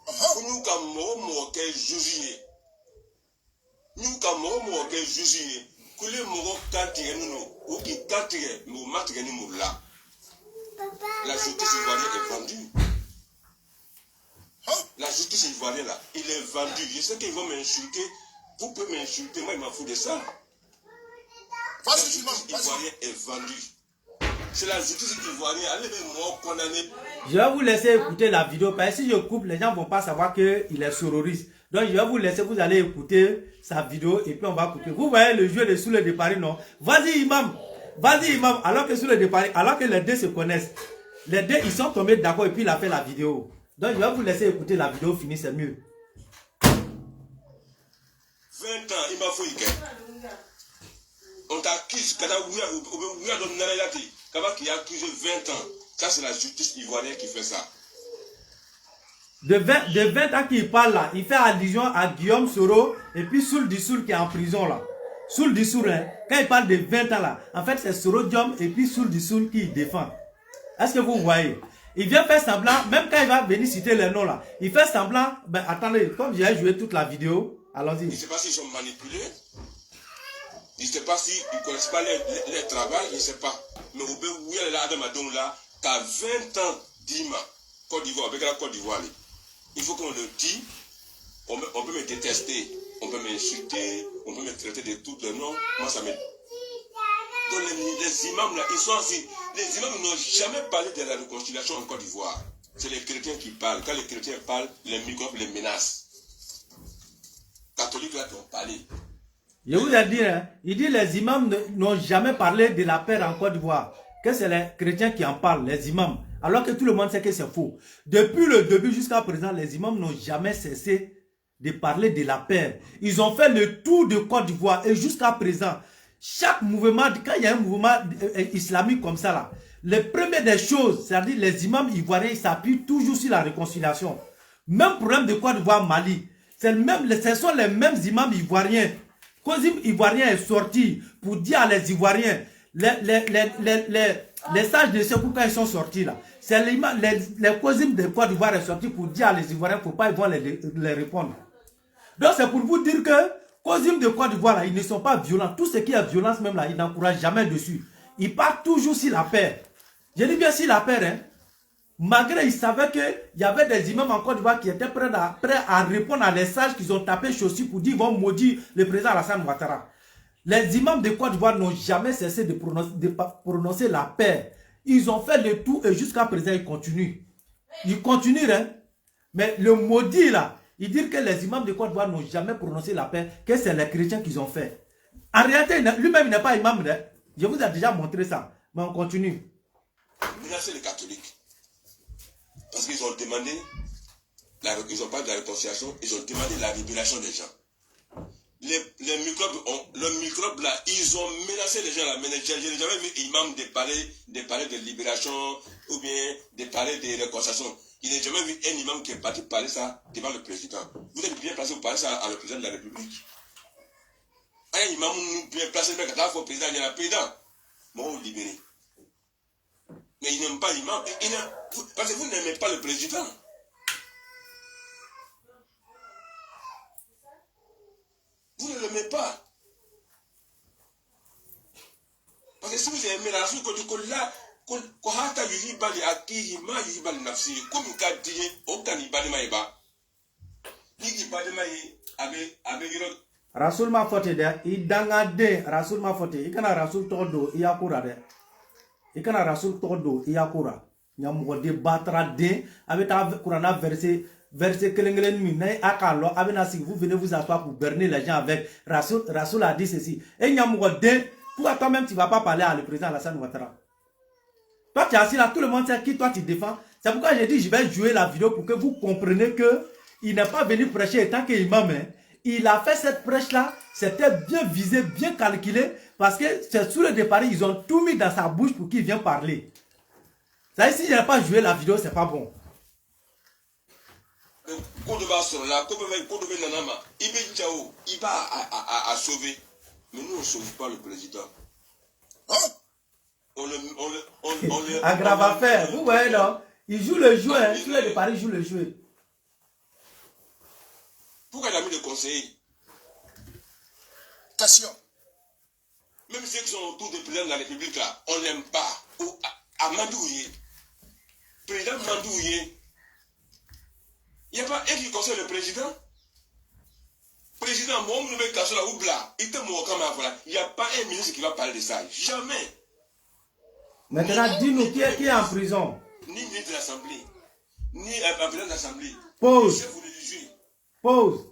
Nous comme mo que juger. Nous comme mo que juger. Kule mo katire nous ou qui katire nous matire nous là. La justice ivoirienne est vendue. La justice ivoirienne là, il est vendu. Je sais qu'ils vont m'insulter. Vous pouvez m'insulter, moi il m'en fout de ça. La justice ivoirienne est vendue. C'est la justice ivoirienne. Allez moi condamner. Je vais vous laisser écouter la vidéo parce que si je coupe, les gens ne vont pas savoir qu'il est terroriste. Donc je vais vous laisser, vous allez écouter sa vidéo et puis on va couper. Vous voyez le jeu de sous le de Paris, non? Vas-y imam. Vas-y imam. Alors que sous le de Paris, alors que les deux se connaissent. Les deux ils sont tombés d'accord et puis il a fait la vidéo. Donc je vais vous laisser écouter la vidéo finie, c'est mieux. 20 ans, il m'a fait on t'accuse, qui a accusé 20 ans. Ça, c'est la justice ivoirienne qui fait ça. De 20 ans qu'il parle là, il fait allusion à Guillaume Soro et puis Soul Dissoul qui est en prison là. Soul Dissoul, hein, quand il parle de 20 ans là, en fait c'est Soro Diom et puis Soul Dissoul qui défend. Est-ce que vous voyez? Il vient faire semblant, même quand il va venir citer les noms là, il fait semblant, ben attendez, comme j'ai joué toute la vidéo, allons-y. Je ne sais pas s'ils sont manipulés, je ne sais pas s'ils ne connaissent pas leur travail, je ne sais pas. Mais au Béou, il y a là, qu'à 20 ans, Dima, Côte d'Ivoire, avec la Côte d'Ivoire, il faut qu'on le dise, on peut me détester, on peut m'insulter, on peut me traiter de tous les noms, moi ça me... Donc les imams là, ils sont assis. Les imams n'ont jamais parlé de la réconciliation en Côte d'Ivoire. C'est les chrétiens qui parlent. Quand les chrétiens parlent, les microbes les menacent. Catholiques là qui ont parlé. Je vous ai dit, hein, il dit les imams n'ont jamais parlé de la paix en Côte d'Ivoire. que c'est les chrétiens qui en parlent, les imams, alors que tout le monde sait que c'est faux. Depuis le début jusqu'à présent, les imams n'ont jamais cessé de parler de la paix. Ils ont fait le tour de Côte d'Ivoire et jusqu'à présent, chaque mouvement, quand il y a un mouvement islamique comme ça, là, les premières des choses, c'est-à-dire les imams ivoiriens, ils s'appuient toujours sur la réconciliation. Même problème de Côte d'Ivoire, Mali, ce sont les mêmes imams ivoiriens. Kozim ivoirien est sorti pour dire à les Ivoiriens, les sages de Sekou quand ils sont sortis là, c'est les Kozim de Côte d'Ivoire est sorti pour dire à les Ivoiriens qu'il ne faut pas les répondre. Donc c'est pour vous dire que Kozim de Côte d'Ivoire là, ils ne sont pas violents. Tout ce qui est violence même là, ils n'encouragent jamais dessus. Ils partent toujours sur la paix. Je dis bien sur la paix, hein. Malgré ils savaient qu'il y avait des imams en Côte d'Ivoire qui étaient prêts à répondre à les sages qu'ils ont tapé chaussures pour dire qu'ils vont maudire le président Alassane Ouattara. Les imams de Côte d'Ivoire n'ont jamais cessé de prononcer la paix. Ils ont fait le tout et jusqu'à présent ils continuent. Ils continuent, hein. Mais le maudit là, il dit que les imams de Côte d'Ivoire n'ont jamais prononcé la paix, que c'est les chrétiens qui ont fait. En réalité, lui-même il n'est pas imam, hein. Je vous ai déjà montré ça, mais on continue. Là, c'est les catholiques. Parce qu'ils ont demandé, ils ont parlé de la réconciliation, ils ont demandé la libération des gens. Les microbes là, ils ont menacé les gens là. Je n'ai jamais vu imam de parler de libération ou bien de parler de réconciliation. Il n'a jamais vu un imam qui est parti parler ça devant le président. Vous êtes bien placé pour parler ça à le président de la République. Un imam bien placé, mais quand il faut le président, il y a un président. Moi, vous libérez. Mais il n'aime pas l'imam. Parce que vous n'aimez pas le président. Vous ne l'aimez pas. Parce que si vous aimez la raison que là, kohata yuhibali akihima yuhibali nafsi, comme kadi okani bali maiba. Niki bali mai avec Rasoul ma fote de idangade Rasoul ma fote ikana Rasoul todo iyakura de. Ikana Rasoul todo iyakura. Nyamugo de batra de avec ta Courana verset kelengelen mi nay akalo abena si vous venez vous asseoir pour berner les gens avec Rasoul a dit ceci et nyamugo de toi toi-même tu vas pas parler à le président Alassane Ouattara. Toi tu es assis là, tout le monde sait qui toi tu défends. C'est pourquoi j'ai dit je vais jouer la vidéo pour que vous compreniez que il n'est pas venu prêcher étant qu'imam. Il a fait cette prêche là, c'était bien visé, bien calculé parce que c'est sous le départ ils ont tout mis dans sa bouche pour qu'il vienne parler. Ça si je n'ai pas joué la vidéo, c'est pas bon. Il va à sauver. Mais nous, on ne sauve pas le président. Hein? Aggrave à faire. Vous voyez, non? Il joue le jeu. Hein? Tous les de Paris jouent le jeu. Pourquoi il a mis le conseiller? Même ceux qui sont autour du président de la République, là, on ne l'aime pas. Ou à Mandouye. Président Mandouye. Il n'y a pas un qui conseille le président. Président, il n'y a pas un ministre qui va parler de ça. Jamais. Maintenant, dis-nous qui est en prison. Ni ministre de l'Assemblée, ni un président de l'Assemblée. Pause. Pause.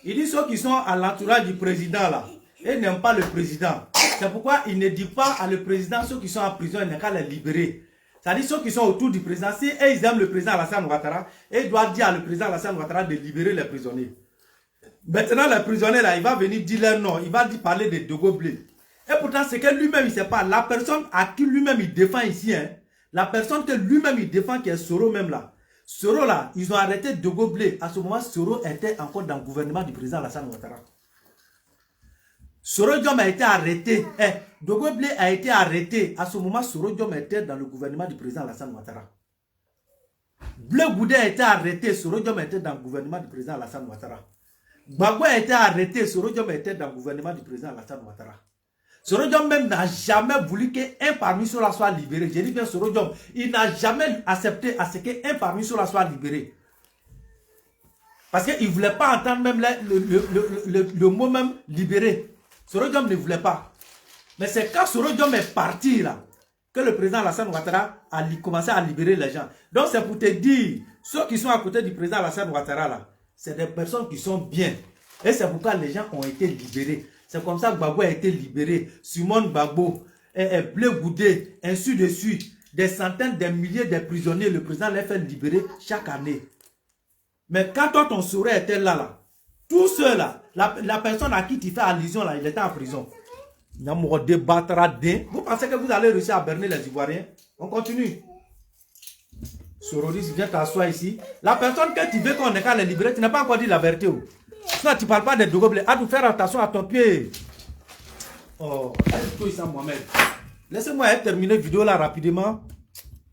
Il dit ceux qui sont à l'entourage du président là, ils n'aiment pas le président. C'est pourquoi il ne dit pas à le président ceux qui sont en prison, il n'a qu'à les libérer. C'est-à-dire ceux qui sont autour du président, si ils aiment le président Alassane Ouattara, ils doivent dire à le président Alassane Ouattara de libérer les prisonniers. Maintenant, les prisonniers là, il va venir dire leur nom, il va parler de Dogo Blé. Et pourtant, c'est que lui-même, il ne sait pas. La personne à qui lui-même il défend ici, hein, la personne que lui-même il défend, qui est Soro même là. Soro là, ils ont arrêté Dogo Blé. À ce moment, Soro était encore dans le gouvernement du président Alassane Ouattara. Soro Diom a été arrêté. Dogo Blé a été arrêté. À ce moment, Soro Diom était dans le gouvernement du président Alassane Ouattara. Blé Goudé a été arrêté. Soro Diom était dans le gouvernement du président Alassane Ouattara. Gbagbo a été arrêté. Soro Diom était dans le gouvernement du président Alassane Ouattara. Soro Diom même n'a jamais voulu qu'un parmi ceux-là soit libéré. Je dis bien Soro Diom, il n'a jamais accepté à ce qu'un parmi ceux-là soit libéré. Parce qu'il ne voulait pas entendre même le mot même libéré. Soro Diom ne voulait pas. Mais c'est quand Soro Diom est parti là, que le président Alassane Ouattara a commencé à libérer les gens. Donc c'est pour te dire, ceux qui sont à côté du président Alassane Ouattara là, c'est des personnes qui sont bien. Et c'est pourquoi les gens ont été libérés. C'est comme ça que Gbagbo a été libéré. Simone Gbagbo, Blé Goudé, ainsi de suite. Des centaines, des milliers de prisonniers, le président les fait libérer chaque année. Mais quand toi, ton sourire était là, tout ceux là, la personne à qui tu fais allusion là, il était en prison. Vous pensez que vous allez réussir à berner les Ivoiriens? On continue. Sororis, viens t'asseoir ici. La personne que tu veux qu'on ait qu'à les libérer, tu n'as pas encore dit la vérité. Sinon, tu ne parles pas des Dogoblés. À nous faire attention à ton pied. Oh, laissez-moi terminer la vidéo là rapidement.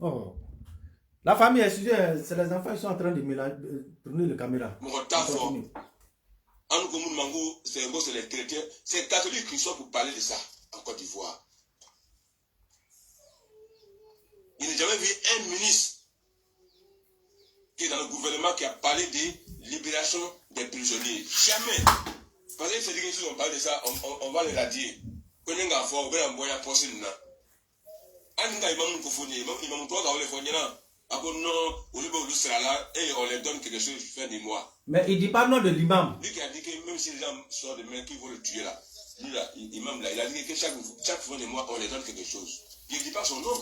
Oh. La famille, excusez, c'est les enfants qui sont en train de tourner la caméra. C'est les chrétiens, c'est les catholiques qui sont pour parler de ça en Côte d'Ivoire. Il n'a jamais vu un ministre qui est dans le gouvernement qui a parlé de libération des prisonniers. Jamais. Parce que c'est des choses, on parle de ça, on va les radier. Quand on a fait, on va envoyer un poste là. On les donne quelque chose fin du mois. Mais il ne dit pas le nom de l'imam. Lui qui a dit que même si les gens sortent de main, qu'ils vont le tuer là. Lui là, l'imam là, il a dit que chaque fin du mois, on les donne quelque chose. Il ne dit pas son nom.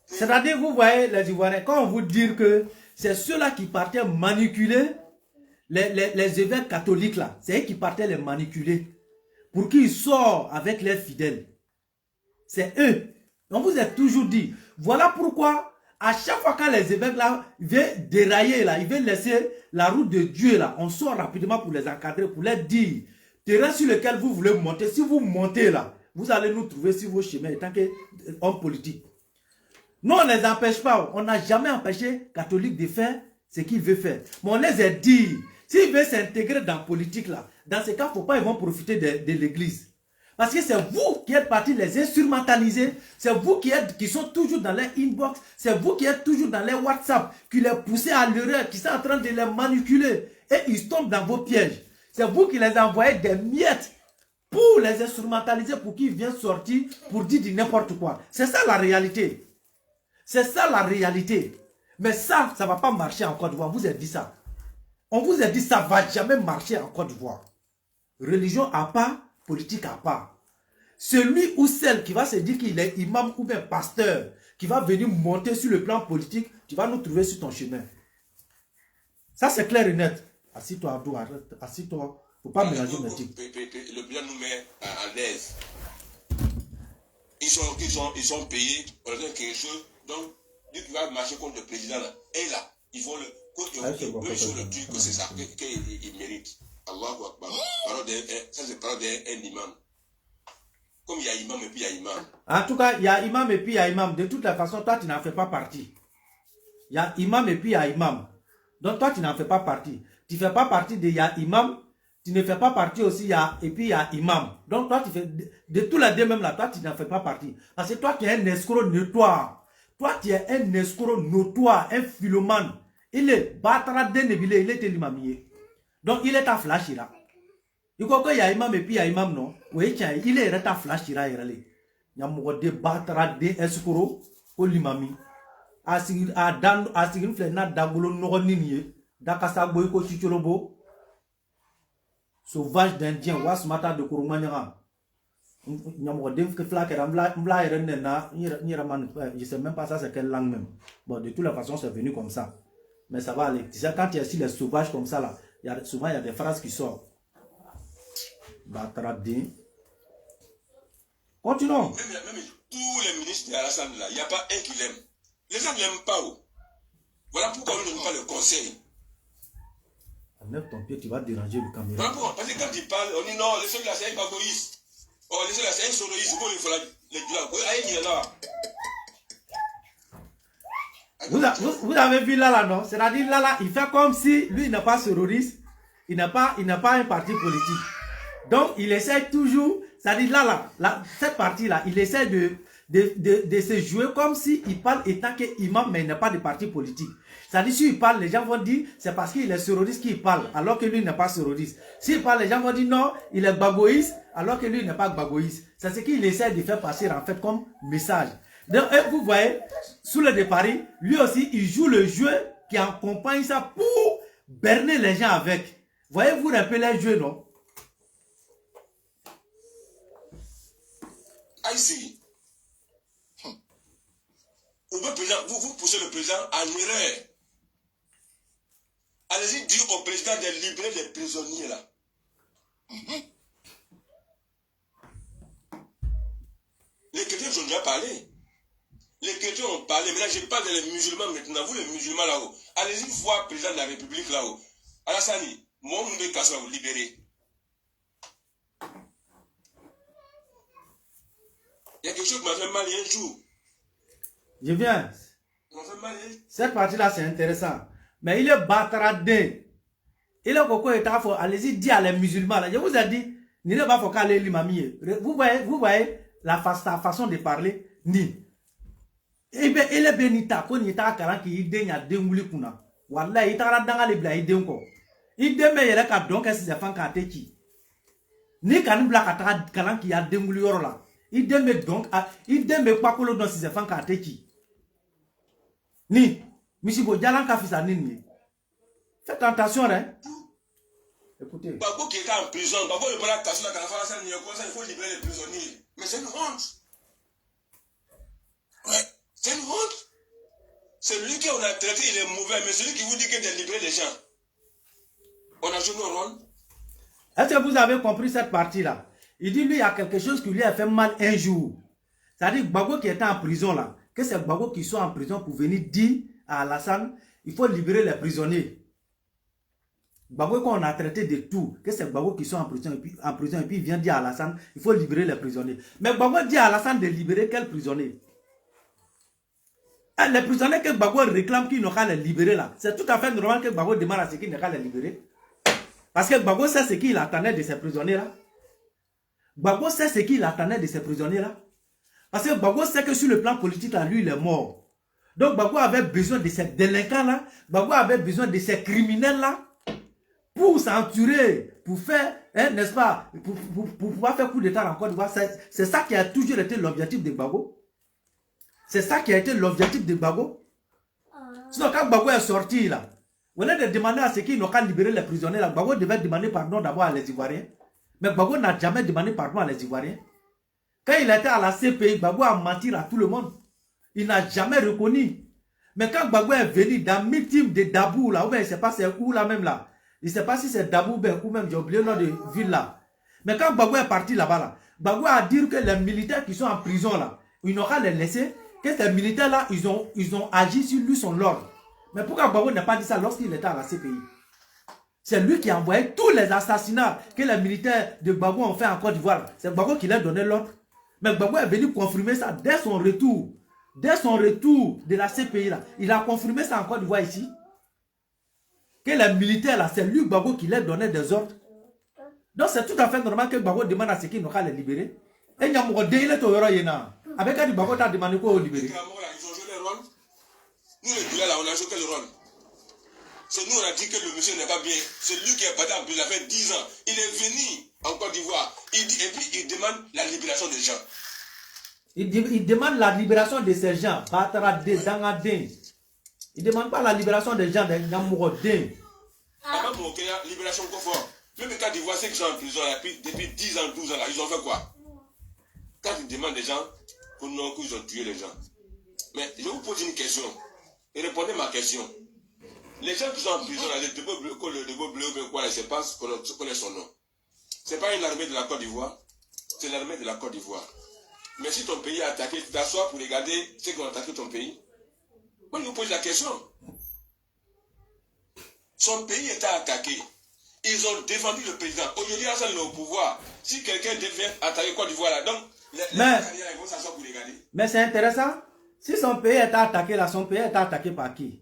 C'est-à-dire, vous voyez les Ivoiriens, quand on vous dit que c'est ceux-là qui partaient manipuler les évêques catholiques là, c'est eux qui partaient les manipuler pour qu'ils sortent avec les fidèles. C'est eux. On vous a toujours dit, voilà pourquoi à chaque fois que les évêques là viennent dérailler là, ils viennent laisser la route de Dieu là, on sort rapidement pour les encadrer, pour leur dire, terrain sur lequel vous voulez monter, si vous montez là, vous allez nous trouver sur vos chemins en tant qu'hommes politiques. Nous, on ne les empêche pas. On n'a jamais empêché catholiques de faire ce qu'ils veulent faire. Mais on les a dit, s'ils veulent s'intégrer dans la politique là, dans ce cas, il ne faut pas ils vont profiter de l'église. Parce que c'est vous qui êtes partis les instrumentaliser, c'est vous qui sont toujours dans les inbox, c'est vous qui êtes toujours dans les WhatsApp, qui les poussez à l'erreur, qui sont en train de les manipuler. Et ils tombent dans vos pièges. C'est vous qui les envoyez des miettes pour les instrumentaliser, pour qu'ils viennent sortir, pour dire n'importe quoi. C'est ça la réalité. C'est ça la réalité. Mais ça ne va pas marcher en Côte d'Ivoire. On vous a dit ça. On vous a dit ça ne va jamais marcher en Côte d'Ivoire. Religion à part, politique à part. Celui ou celle qui va se dire qu'il est imam ou bien pasteur, qui va venir monter sur le plan politique, tu vas nous trouver sur ton chemin. Ça c'est clair et net. Assis-toi, Abdou, arrête. Assis-toi. Il ne faut pas mélanger mes tics. Le bilan nous met à l'aise. Ils sont payés, on leur donne quelque chose. Donc, lui qui va marcher contre le président, là, et là, ils vont le truc que c'est ça qu'il mérite. Allahu Akbar. Ça, c'est parole d'un imam. Comme il y a imam et puis il y a imam. En tout cas, il y a imam et puis il y a imam. De toute la façon, toi, tu n'en fais pas partie. Il y a imam et puis il y a imam. Donc, toi, tu n'en fais pas partie. Tu ne fais pas partie de il y a imam. Tu ne fais pas partie aussi, et puis il y a imam. Donc, toi, tu fais de tous les deux même là, toi, tu n'en fais pas partie. Parce que toi, tu es un escroc notoire. Toi, tu es un escroc notoire, un philomane. Il est Batra Denebile, il est l'imamier. Donc, il est à flashira. Il croit qu'il y a imam et puis il y a imam, non? Oui, tiens, il est à flashira. Il y a mon de Batra de escroc, ou l'imami. Asigin flena dagolo noroninier, dakasa boyko chicholobo. Sauvage d'Indien, wasmata de Kouroumaniara. Je ne sais même pas ça c'est quelle langue même. Bon, de toute la façon, c'est venu comme ça. Mais ça va aller. Tu sais, quand il y a aussi les sauvages comme ça, là, souvent il y a des phrases qui sortent. Continuons. Même tous les ministres de Alassane là, il n'y a pas un qui l'aime. Les gens ne l'aiment pas. Voilà pourquoi on ne donne pas le conseil. Enlève ton pied, tu vas déranger le caméra. Voilà pourquoi, parce que quand il parle, on dit non, le seul là c'est un bagoïste. Oh, le seul là c'est un soloïste. Bon, il faut les vous avez vu Lala, non? C'est-à-dire Lala, il fait comme si lui il n'est pas terroriste, il n'a pas un parti politique. Donc il essaie toujours, c'est-à-dire Lala, cette partie-là, il essaie de se jouer comme si il parle étant qu'imam, mais il n'a pas de parti politique. C'est-à-dire, s'il parle, les gens vont dire, c'est parce qu'il est terroriste qu'il parle, alors que lui n'est pas terroriste. S'il parle, les gens vont dire, non, il est bagoïste, alors que lui n'est pas bagoïste. C'est ce qu'il essaie de faire passer, en fait, comme message. Donc, vous voyez, sous le départ, lui aussi, il joue le jeu qui accompagne ça pour berner les gens avec. Voyez-vous un peu les jeux, non? Ici. Vous poussez le président en erreur. Allez-y dire au président de libérer les prisonniers là. Les chrétiens ont déjà parlé. Les chrétiens ont parlé. Maintenant, je parle des musulmans maintenant. Vous les musulmans là-haut. Allez-y voir le président de la République là-haut. Alassani, moi, je vais vous libérer. Il y a quelque chose qui m'a fait mal un jour. Je viens. Cette partie-là, c'est intéressant. Mais il est batradé. Il est beaucoup état fort. Allez-y, dis à les musulmans. Là. Je vous ai dit, ni ne va pas aller l'imamie. Vous voyez la façon de parler. Ni. Eh bien, il est bénita. Quand il est à Karan qui il y a deux moulis kuna. Wallah, il est à dans les blagues. Il demeure, il est à donc, c'est des enfants qui ont été. Ni quand il blague à Karan qui a deux moulis là. Il demeure donc, il demeure pas que l'on dans ses enfants qui ont été. Ni, Michibo Jalan Kafisa Nini. Faites attention, hein. Écoutez. Babo qui est en prison, Babo le voilà cassé la calafala, il faut libérer les prisonniers. Mais c'est une honte. Ouais, c'est une honte. Celui qu'on a traité, il est mauvais, mais celui qui vous dit qu'il est de libérer les gens. On a joué nos rôles. Est-ce que vous avez compris cette partie-là? Il dit, lui, il y a quelque chose qui lui a fait mal un jour. C'est-à-dire, Babo qui était en prison là, que c'est Babo qui soit en prison pour venir dire à Alassane, il faut libérer les prisonniers. Babo qu'on a traité de tout, que c'est Babo qui sont en prison, et puis il vient dire à Alassane, il faut libérer les prisonniers. Mais Babo dit à Alassane de libérer quels prisonniers? Les prisonniers que Babo réclame qu'il n'ont qu'à les libérer là, c'est tout à fait normal que Babo demande à ce qu'il n'ait qu'à les libérer. Parce que Babo sait ce qu'il attendait de ces prisonniers là. Babo sait ce qu'il attendait de ces prisonniers là. Parce que Babo sait que sur le plan politique, là, lui, il est mort. Donc Babo avait besoin de ces délinquants-là, Babo avait besoin de ces criminels-là, pour s'enturer, pour faire, hein, n'est-ce pas, pour pouvoir faire coup d'état en Côte d'Ivoire. C'est ça qui a toujours été l'objectif de Babo. C'est ça qui a été l'objectif de Babo. Sinon, quand Babo est sorti, là, on a demandé à ceux qui n'ont qu'à libérer les prisonniers, là, Babo devait demander pardon d'abord à les Ivoiriens. Mais Babo n'a jamais demandé pardon à les Ivoiriens. Quand il était à la CPI, Babo a menti à tout le monde. Il n'a jamais reconnu. Mais quand Babo est venu dans le meeting de Dabou, là, ou bien il ne sait pas c'est où là même là. Il ne sait pas si c'est Dabou ou même j'ai oublié le nom de ville là. Mais quand Babo est parti là-bas, là, Babo a dit que les militaires qui sont en prison là, ils n'ont qu'à les laisser, que ces militaires là, ils ont agi sur lui son l'ordre. Mais pourquoi Babo n'a pas dit ça lorsqu'il était à la CPI? C'est lui qui a envoyé tous les assassinats que les militaires de Babo ont fait en Côte d'Ivoire. C'est Babo qui leur a donné l'ordre. Mais Babo est venu confirmer ça dès son retour. Dès son retour de la CPI, là, il a confirmé ça en Côte d'Ivoire ici. Que les militaires, là, c'est lui, Babo, qui leur donnait des ordres. Donc c'est tout à fait normal que Babo demande à ceux qui n'ont qu'à les libérer. Et il y a mon délai de Yéna. Avec un Babo, tu as demandé quoi au libérer? Ils ont joué le rôle. Nous, les Bula, là, on a joué quel rôle? C'est nous, on a dit que le monsieur n'est pas bien. C'est lui qui est parti en prison, il a fait 10 ans. Il est venu en Côte d'Ivoire. Et puis, il demande la libération des gens. Il demande la libération de ces gens. Il ne demande pas la libération des gens des Namourodin. Avant mon Kenya, libération confort. Même quand ils voient ceux qui sont en prison là, depuis 10 ans, 12 ans, là, ils ont fait quoi? Quand ils demandent des gens qu'ils ont tué les gens. Mais je vous pose une question. Et répondez à ma question. Les gens qui sont en prison, là, le Debo bleu, quoi, je ne sais pas si connaît son nom. Ce n'est pas une armée de la Côte d'Ivoire. C'est l'armée de la Côte d'Ivoire. Mais si ton pays est attaqué, tu t'assois pour regarder ceux qui ont attaqué ton pays. Moi, je vous pose la question. Son pays était attaqué. Ils ont défendu le président. Aujourd'hui, Hassan est au pouvoir. Si quelqu'un devient attaquer Côte d'Ivoire, là, donc, les vont s'asseoir pour regarder. Mais c'est intéressant. Si son pays était attaqué, là, son pays était attaqué par qui?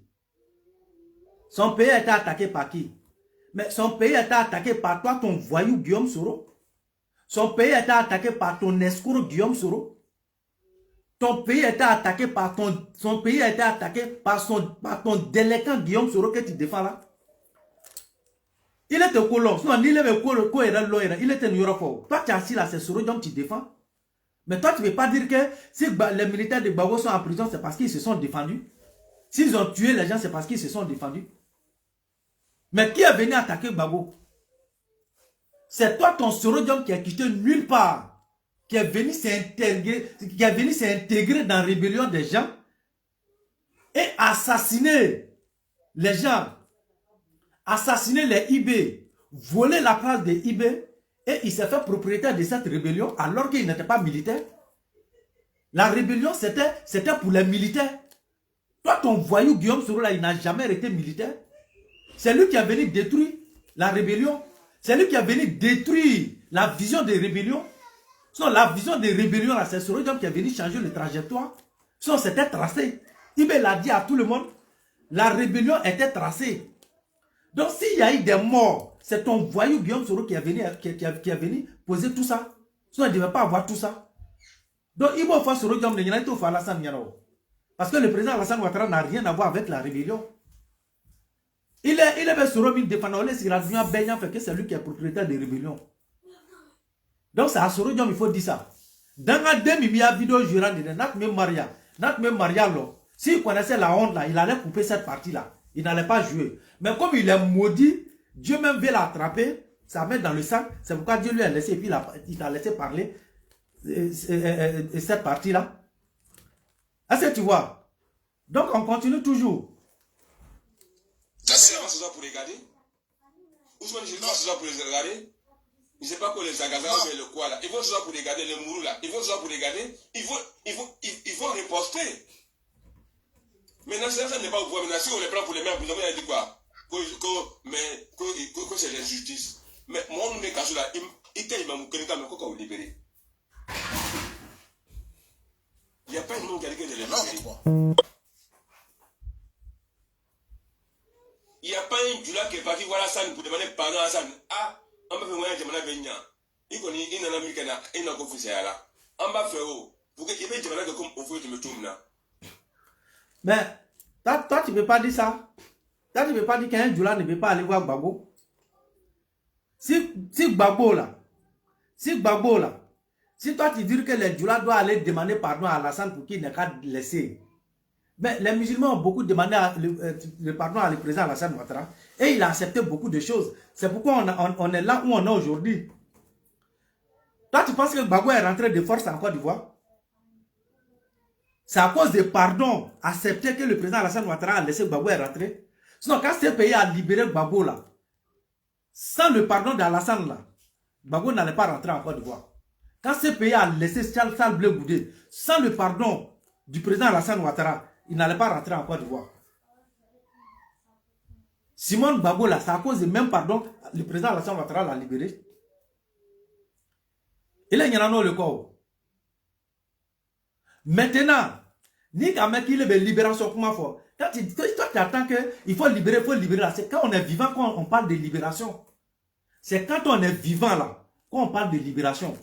Son pays était attaqué par qui? Mais son pays était attaqué par toi, ton voyou Guillaume Soro. Son pays était attaqué par ton escroc Guillaume Soro. Ton pays était attaqué par son pays était attaqué par ton délinquant Guillaume Soro que tu défends là. Il était colon. Il était Europe. Toi, tu es assis là, c'est Soro dont tu défends. Mais toi, tu ne veux pas dire que si les militaires de Babo sont en prison, c'est parce qu'ils se sont défendus. S'ils ont tué les gens, c'est parce qu'ils se sont défendus. Mais qui est venu attaquer Babo? C'est toi, ton Sorodium, qui est quitté nulle part qui est venu s'intégrer dans la rébellion des gens et assassiner les gens, assassiner les IB, voler la place des IB, et il s'est fait propriétaire de cette rébellion alors qu'il n'était pas militaire. La rébellion, c'était pour les militaires. Toi, ton voyou Guillaume Soro, là, il n'a jamais été militaire. C'est lui qui est venu détruire la rébellion. C'est lui qui est venu détruire la vision des rébellions. Sinon, la vision des rébellions, là, c'est Soro qui est venu changer le trajectoire. Sinon, c'était tracé. Ibé l'a dit à tout le monde, la rébellion était tracée. Donc, s'il y a eu des morts, c'est ton voyou Guillaume Soro qui est venu poser tout ça. Sinon, il ne devait pas avoir tout ça. Donc, il faut faire Soro Guillaume, parce que le président Alassane Ouattara n'a rien à voir avec la rébellion. Il est Soro Min défendant, que c'est lui qui est propriétaire des rébellions. Donc, c'est à Soro Guillaume, il faut dire ça. Dans la demi-mia vidéo jurant de Natme Maria, s'il connaissait la honte là, il allait couper cette partie-là. Il n'allait pas jouer. Mais comme il est maudit, Dieu même veut l'attraper, ça met dans le sac. C'est pourquoi Dieu lui a laissé, et puis il t'a laissé parler cette partie-là. Est-ce que tu vois? Donc on continue toujours. C'est pour regarder. Ousmane, je ne sais pas pour les regarder. Je ne sais pas quoi les agazas ou le quoi là. Ils vont pour regarder les mourous là. Ils vont pour regarder. Ils vont riposter. Maintenant, ça n'est pas au pouvoir. Maintenant, si on les prend pour les mains, vous avez dit quoi? Que c'est l'injustice. Mais moi, on est caché là. Il t'a dit, mais comment vous libérer? Il n'y a pas une monde qui a dit que de les libérer. Il n'y a pas un Djoula qui est parti voir Hassan pour demander pardon à Hassan. Ah, on va faire un Djamana Benya. Il connaît une Américaine, il n'a pas fait ça là. On va faire où? Pour qu'il y ait Djamana comme au feu de me tourner. Mais, toi, tu ne peux pas dire ça. Toi, tu ne peux pas dire qu'un Djoula ne veut pas aller voir Gbagbo. Si Gbagbo là, si toi tu dis que les Djoula doivent aller demander pardon à Alassane pour qu'il n'ait qu'à laisser. Mais les musulmans ont beaucoup demandé le pardon à le président Alassane Ouattara. Et il a accepté beaucoup de choses. C'est pourquoi on est là où on est aujourd'hui. Toi, tu penses que Gbagbo est rentré de force en Côte d'Ivoire? C'est à cause des pardons acceptés que le président Alassane Ouattara a laissé Gbagbo rentrer. Sinon, quand ce pays a libéré Gbagbo là, sans le pardon d'Alassane là, Gbagbo n'allait pas rentrer en Côte d'Ivoire. Quand ce pays a laissé Charles Blé Goudé, sans le pardon du président Alassane Ouattara, il n'allait pas rentrer en Côte d'Ivoire. Simone Gbagbo là, c'est à cause du même pardon, le président Alassane Ouattara l'a libéré. Il est en le corps. Maintenant, ni quand même qu'il est libération, comment faut. Toi, tu attends qu'il faut libérer, c'est quand on est vivant qu'on parle de libération. C'est quand on est vivant là, qu'on parle de libération.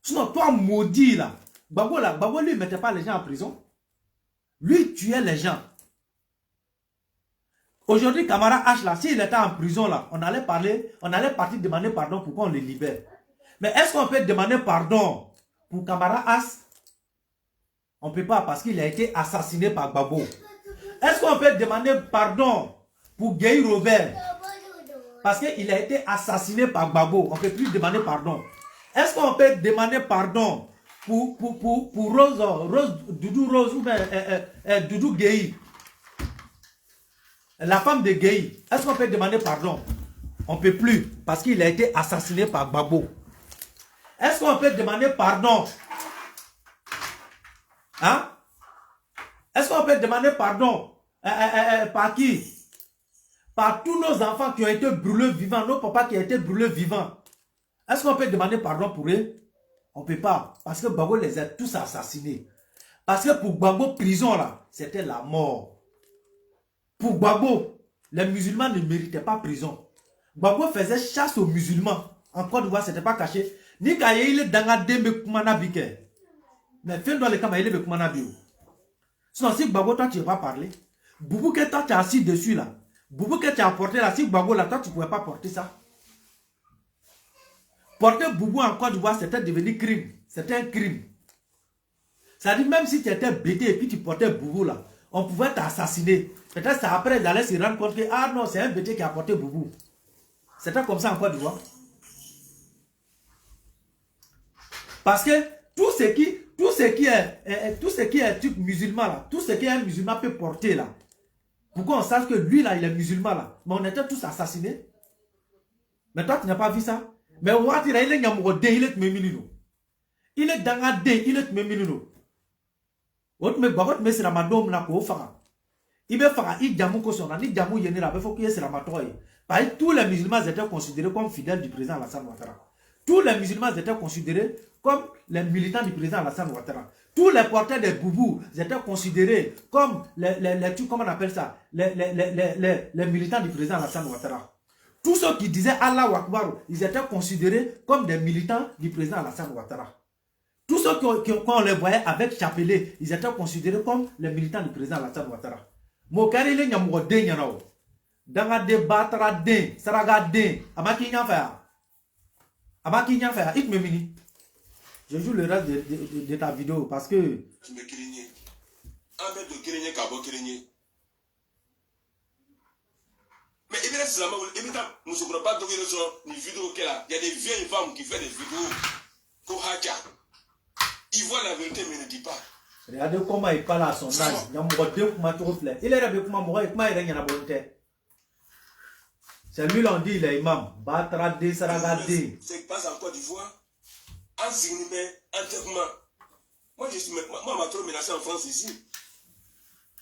Sinon, toi, maudit là, Gbagbo lui ne mettait pas les gens en prison. Lui tuait les gens. Aujourd'hui, Camara H là, s'il était en prison là, on allait partir demander pardon pour qu'on le libère. Mais est-ce qu'on peut demander pardon pour Camara H? On ne peut pas parce qu'il a été assassiné par Gbagbo. Est-ce qu'on peut demander pardon pour Guy Robert? Parce qu'il a été assassiné par Gbagbo. On ne peut plus demander pardon. Est-ce qu'on peut demander pardon pour Doudou ou bien Doudou Gueye? La femme de Gueye. Est-ce qu'on peut demander pardon? On ne peut plus parce qu'il a été assassiné par Gbagbo. Est-ce qu'on peut demander pardon? Hein? Est-ce qu'on peut demander pardon? Par qui? Par tous nos enfants qui ont été brûlés vivants, nos papas qui ont été brûlés vivants. Est-ce qu'on peut demander pardon pour eux? On ne peut pas. Parce que Gbagbo les a tous assassinés. Parce que pour Gbagbo, prison là, c'était la mort. Pour Gbagbo, les musulmans ne méritaient pas prison. Gbagbo faisait chasse aux musulmans. En Côte d'Ivoire, ce n'était pas caché. Ni quand il est dans la dembe kumana bike. Mais fin dans le cas, il est kumana bio. Sinon, si Gbagbo, toi, tu ne vas pas parler. Boubou que toi, tu es assis dessus là. Boubou que tu as porté là. Si Gbagbo là, toi, tu ne pouvais pas porter ça. Porter Boubou en Côte d'Ivoire, c'était devenu crime. C'était un crime. Ça dit, même si tu étais bêté et puis tu portais Boubou là, on pouvait t'assassiner. Peut-être c'est après, ils allaient se rendre compte que, ah non, c'est un bêté qui a porté Boubou. C'était comme ça en Côte d'Ivoire. Parce que tout ce qui est type musulman là, tout ce qu'un musulman peut porter là, pour qu'on sache que lui là, il est musulman là. Mais on était tous assassinés. Mais toi, tu n'as pas vu ça. Mais il est il est dans un dé, il est mémilino. Autre me bagot me sera madame na ko fara. Il be fara il jamu ko sona ni jamu yene la be faut que sera matoy. Parce que tous les musulmans étaient considérés comme fidèles du président Alassane Ouattara. Tous les musulmans étaient considérés comme les militants du président Alassane Ouattara. Tous les porteurs des boubous étaient considérés comme comment on appelle ça, les militants du président Alassane Ouattara. Tous ceux qui disaient Allah Akbar, ils étaient considérés comme des militants du président Alassane Ouattara. Tous ceux qu'on les voyait avec chapelet, ils étaient considérés comme les militants du président Alassane Ouattara. Mokari le nyamgo de nyanawo. Danga de batara de, saraga de, amaki nyafa. Amaki nyafa, it me mini. Je joue le reste de ta vidéo parce que tu me craignais. Ahmed de craignait Kabo craignait. Mais il reste là, il y a des vieilles femmes qui font des vidéos. Il voit la vérité mais ne dit pas. Regardez comment il parle à son âge. Il est avec moi, c'est lui l'on dit, il est imam. Batrade, saragade. C'est pas en Côte d'Ivoire. En Signimé, en Tekma. Moi, on m'a trop menacé en France ici.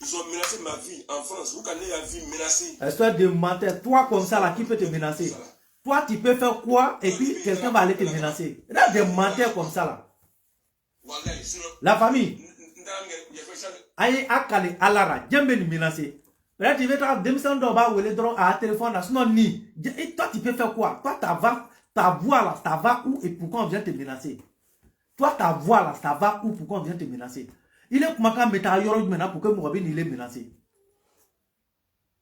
Ils ont menacé ma vie en France. Vous connaissez la vie menacée. Histoire de mentir. Toi comme ça là, qui peut te menacer? Toi, tu peux faire quoi et puis quelqu'un va aller te menacer. Là, de mentir comme ça là. La famille. Aïe, akale, alara, djembe ni menacé. Là, tu veux faire des missions d'oba ou les droits à téléphone là, sinon ni. Et toi, tu peux faire quoi? Toi, ta voix là, ça va où et pourquoi on vient te menacer? Toi, ta voix là, ça va où pourquoi on vient te menacer? Il est comme un métailleur maintenant pour que Mourabine il est menacé.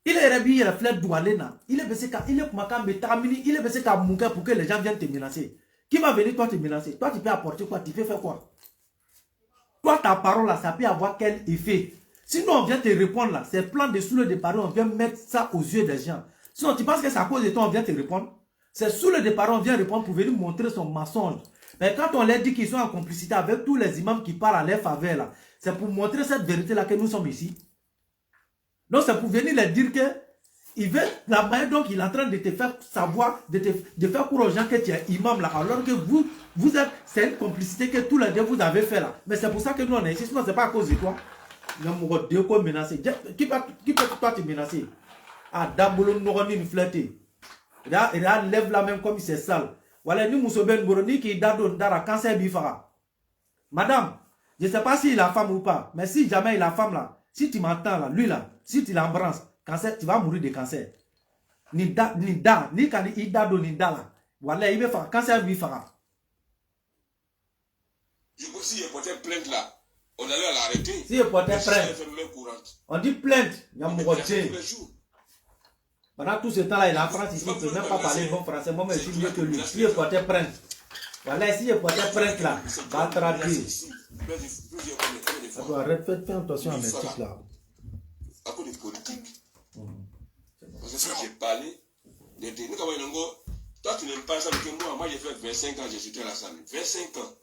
Il est réveillé la flèche doualena. Il est baissé il est comme un métamini. Il est baissé qu'à Mouka pour que les gens viennent te menacer. Qui va venir toi te menacer? Toi, tu peux apporter quoi? Tu peux faire quoi? Toi, ta parole là, ça peut avoir quel effet? Sinon, on vient te répondre là. C'est plein de sous le départ, on vient mettre ça aux yeux des gens. Sinon, tu penses que c'est à cause de toi, on vient te répondre? C'est sous le départ, on vient répondre pour venir montrer son mensonge. Mais quand on leur dit qu'ils sont en complicité avec tous les imams qui parlent à leur faveur là, c'est pour montrer cette vérité-là que nous sommes ici. Donc c'est pour venir leur dire que il veut la manière donc il est en train de te faire savoir, de faire croire aux gens que tu es imam là, alors que vous êtes, c'est une complicité que tous les deux vous avez fait là. Mais c'est pour ça que nous on est ici, sinon c'est pas à cause de toi. Qui peut toi te menacer? Ah, d'abord nous on une flatté. Là, lève la main comme c'est sale. Voilà, nous Moussoben Bouroni qui donne dara cancer bifara. Madame, je ne sais pas s'il a femme ou pas, mais si jamais il a femme là, si tu m'entends là, lui là, si tu l'embrasses, cancer, tu vas mourir de cancer. Ni quand il dado ni da là. Voilà, il va faire cancer bifara. Je vois si il portait plainte là, on allait l'arrêter. Si il portait plainte, on dit plainte, il y a mon côté. Pendant tout ce temps-là, il est en France ici, il ne peut même pas parler bon français. Moi, je suis mieux que lui. Si il portait plainte, voilà, si il portait plainte là, va attraper. Faites attention à mes trucs là. À cause de politique. Parce que ça, j'ai parlé. Toi, tu n'aimes pas ça, mais moi, j'ai fait 25 ans, j'ai soutenu Alassane. 25 ans.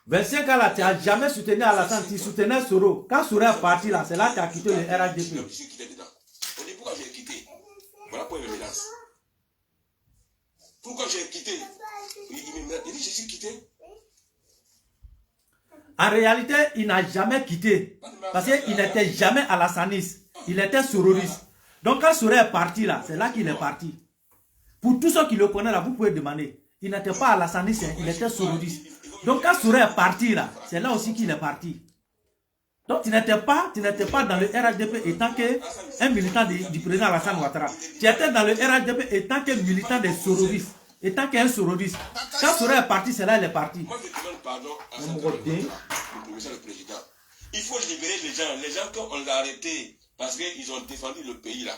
25 ans là, tu n'as jamais soutenu Alassane, tu soutenais Soro. Quand Soro est parti là, c'est là que tu as quitté le RHDP. Je suis quitté dedans. On dit pourquoi j'ai quitté. Voilà pourquoi il me menace. Pourquoi j'ai quitté? Il dit je suis quitté. En réalité, il n'a jamais quitté. Parce qu'il n'était jamais alassaniste. Il était sororiste. Donc quand Soro est parti là, c'est là qu'il est parti. Pour tous ceux qui le connaissent là, vous pouvez demander. Il n'était pas alassaniste, il était sororiste. Donc quand Soro est parti là, c'est là aussi qu'il est parti. Donc tu n'étais pas dans le RHDP étant qu'un militant du président Alassane Ouattara. Tu étais dans le RHDP étant qu'un militant des sororistes. Étant qu'un sororiste. Quand Soro est parti, c'est là qu'il est parti. Moi je demande pardon à le président. Il faut libérer les gens qu'on l'a arrêté parce qu'ils ont défendu le pays là.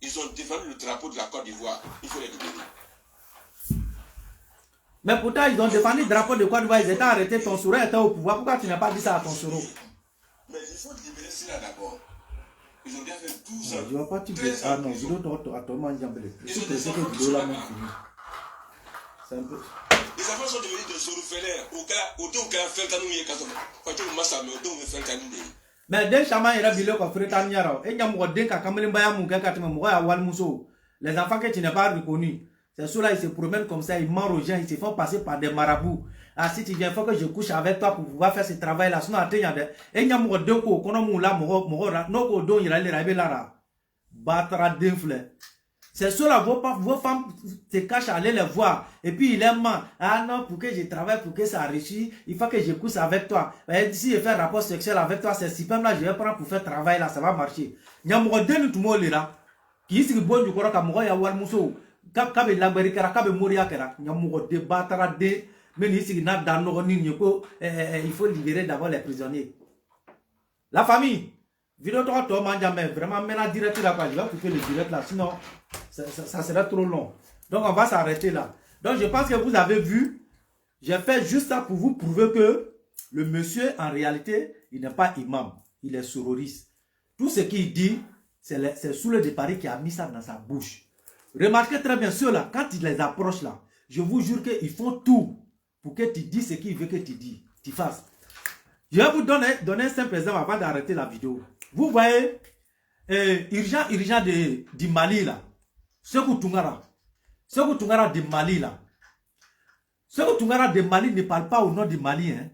Ils ont défendu le drapeau de la Côte d'Ivoire. Il faut les libérer. Mais pourtant, ils ont défendu le drapeau de Côte d'Ivoire. Ils étaient arrêtés, ton Soro était au pouvoir. Pourquoi tu n'as pas dit ça à ton Soro? Mais il faut libérer cela d'abord. Ils ont bien fait tout ça. Je ne vois pas tu ah non, vidéo à toi, moi, j'aime les. Je suis pressé que vidéo là même fini. c'est un peu... Les enfants sont devenus des orphelins. Au cas fait quand nous y est quand tu m'as samé, au dos fait quand nous. Mais dès chama ira bilo ko freta nyara e nyam ko den ka kamele mbaya mu ka katima mo ya wal muso. Les enfants que tu n'as pas reconnus, c'est ceux-là ils se promènent comme ça, ils mentent aux gens, ils se font passer par des marabouts. Ah si tu viens, faut que je couche avec toi pour pouvoir faire ce travail là, sinon atteindre de e nyam ko den ko kono mu la mo no ko don ira le rabe lara. Batra d'infle. C'est ceux-là, vos femmes se cachent à aller les voir. Et puis il aime. Ah non, pour que je travaille, pour que ça réussisse, il faut que je couche avec toi. Si je fais un rapport sexuel avec toi, c'est si là, je vais prendre pour faire travail là, ça va marcher. Nyamoro denu tout le monde là. Qui est-ce qui bon du corps comme moi, ya wal muso. Kabe l'Amérique, kabe Moria kera. Nyamoro de batara de. Mais ici, n'a dans nos il faut libérer d'abord les prisonniers. La famille. Vidéo toi mais vraiment maintenant direct là quoi, je vais couper le direct là, sinon ça sera trop long. Donc on va s'arrêter là. Donc je pense que vous avez vu, j'ai fait juste ça pour vous prouver que le monsieur en réalité il n'est pas imam, il est sororiste. Tout ce qu'il dit, c'est Soulé de Paris qui a mis ça dans sa bouche. Remarquez très bien ceux-là, quand il les approche là, je vous jure qu'ils font tout pour que tu dis ce qu'il veut que tu fasses. Je vais vous donner un simple exemple avant d'arrêter la vidéo. Vous voyez, urgent du Mali là. Sékou Toungara de Mali là. Sékou Toungara de Mali ne parle pas au nom du Mali. Hein.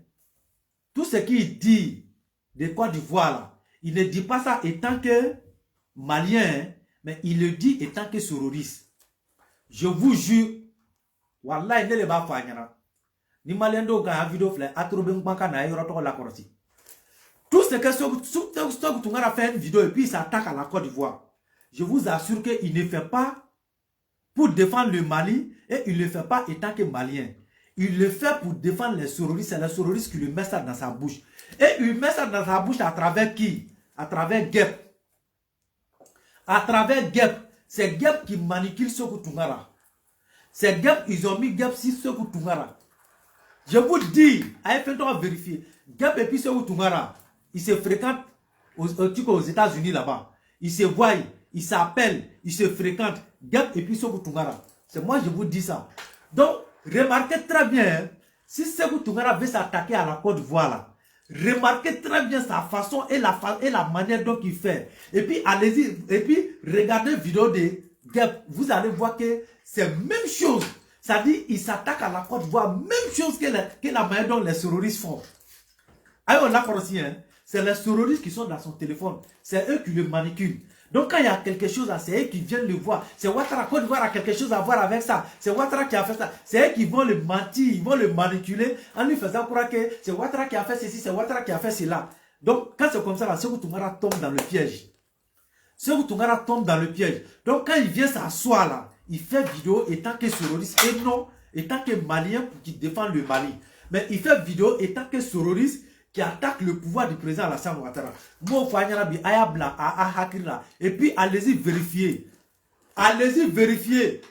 Tout ce qu'il dit de Côte d'Ivoire là, il ne dit pas ça étant que Malien, hein, mais il le dit étant que sororiste. Je vous jure, Wallah, il ne le va pas faire. Ni Malien do ga vidéo flé atrobe banka na yoro to la korsi. Tout ce que Sékou Toungara fait une vidéo et puis il s'attaque à la Côte d'Ivoire. Je vous assure qu'il ne fait pas pour défendre le Mali et il ne le fait pas étant que malien. Il le fait pour défendre les sororistes. C'est les sororistes qui lui mettent ça dans sa bouche. Et il met ça dans sa bouche à travers qui? À travers Guep. À travers Guep. C'est Guep qui manipule Sékou Toungara. C'est Guep, ils ont mis Guep sur Sékou Toungara. Je vous dis, à vérifier. Guep et puis Sékou Toungara, ils se fréquentent aux États-Unis là-bas. Ils se voient, ils s'appellent, ils se fréquentent. Guep et puis Sékou Toungara. C'est moi, je vous dis ça. Donc, remarquez très bien, hein, si Sékou Toungara veut s'attaquer à la Côte d'Ivoire là, remarquez très bien sa façon et la manière dont il fait. Et puis, allez-y, et puis, regardez la vidéo de Guep. Vous allez voir que c'est la même chose. Ça dit, il s'attaque à la Côte d'Ivoire, même chose que la manière dont les terroristes font. Alors, là, aussi, hein, c'est les terroristes qui sont dans son téléphone. C'est eux qui le manipulent. Donc quand il y a quelque chose là, c'est eux qui viennent le voir. C'est Ouattara, Côte d'Ivoire a quelque chose à voir avec ça. C'est Ouattara qui a fait ça. C'est eux qui vont le mentir, ils vont le manipuler en lui faisant croire que c'est Ouattara qui a fait ceci, c'est Ouattara qui a fait cela. Donc quand c'est comme ça, Sékou Toungara tombe dans le piège. Sékou Toungara tombe dans le piège. Donc quand il vient s'asseoir là, il fait vidéo étant que terroriste et non étant que malien qui défend le Mali. Mais il fait vidéo étant que terroriste qui attaque le pouvoir du président Alassane Ouattara. Et puis allez-y vérifier. Allez-y vérifier.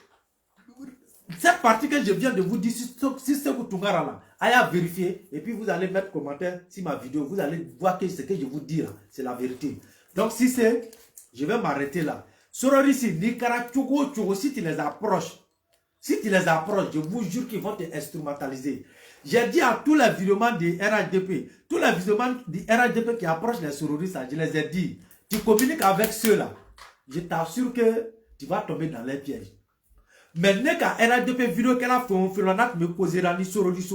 Cette partie que je viens de vous dire, si c'est vous Toungara là, allez vérifier. Et puis vous allez mettre commentaire sur ma vidéo. Vous allez voir que ce que je vous dis là, c'est la vérité. Donc si c'est, je vais m'arrêter là. Sororisi, Nikara, Tchogo, si tu les approches, je vous jure qu'ils vont te instrumentaliser. J'ai dit à tous les vidéomans du RHDP, tous les vidéomans du RHDP qui approchent les terroristes, je les ai dit, tu communiques avec ceux-là, je t'assure que tu vas tomber dans les pièges. Mais n'est qu'à RHDP vidéo qu'elle a fait, on fait me poser dans les terroristes.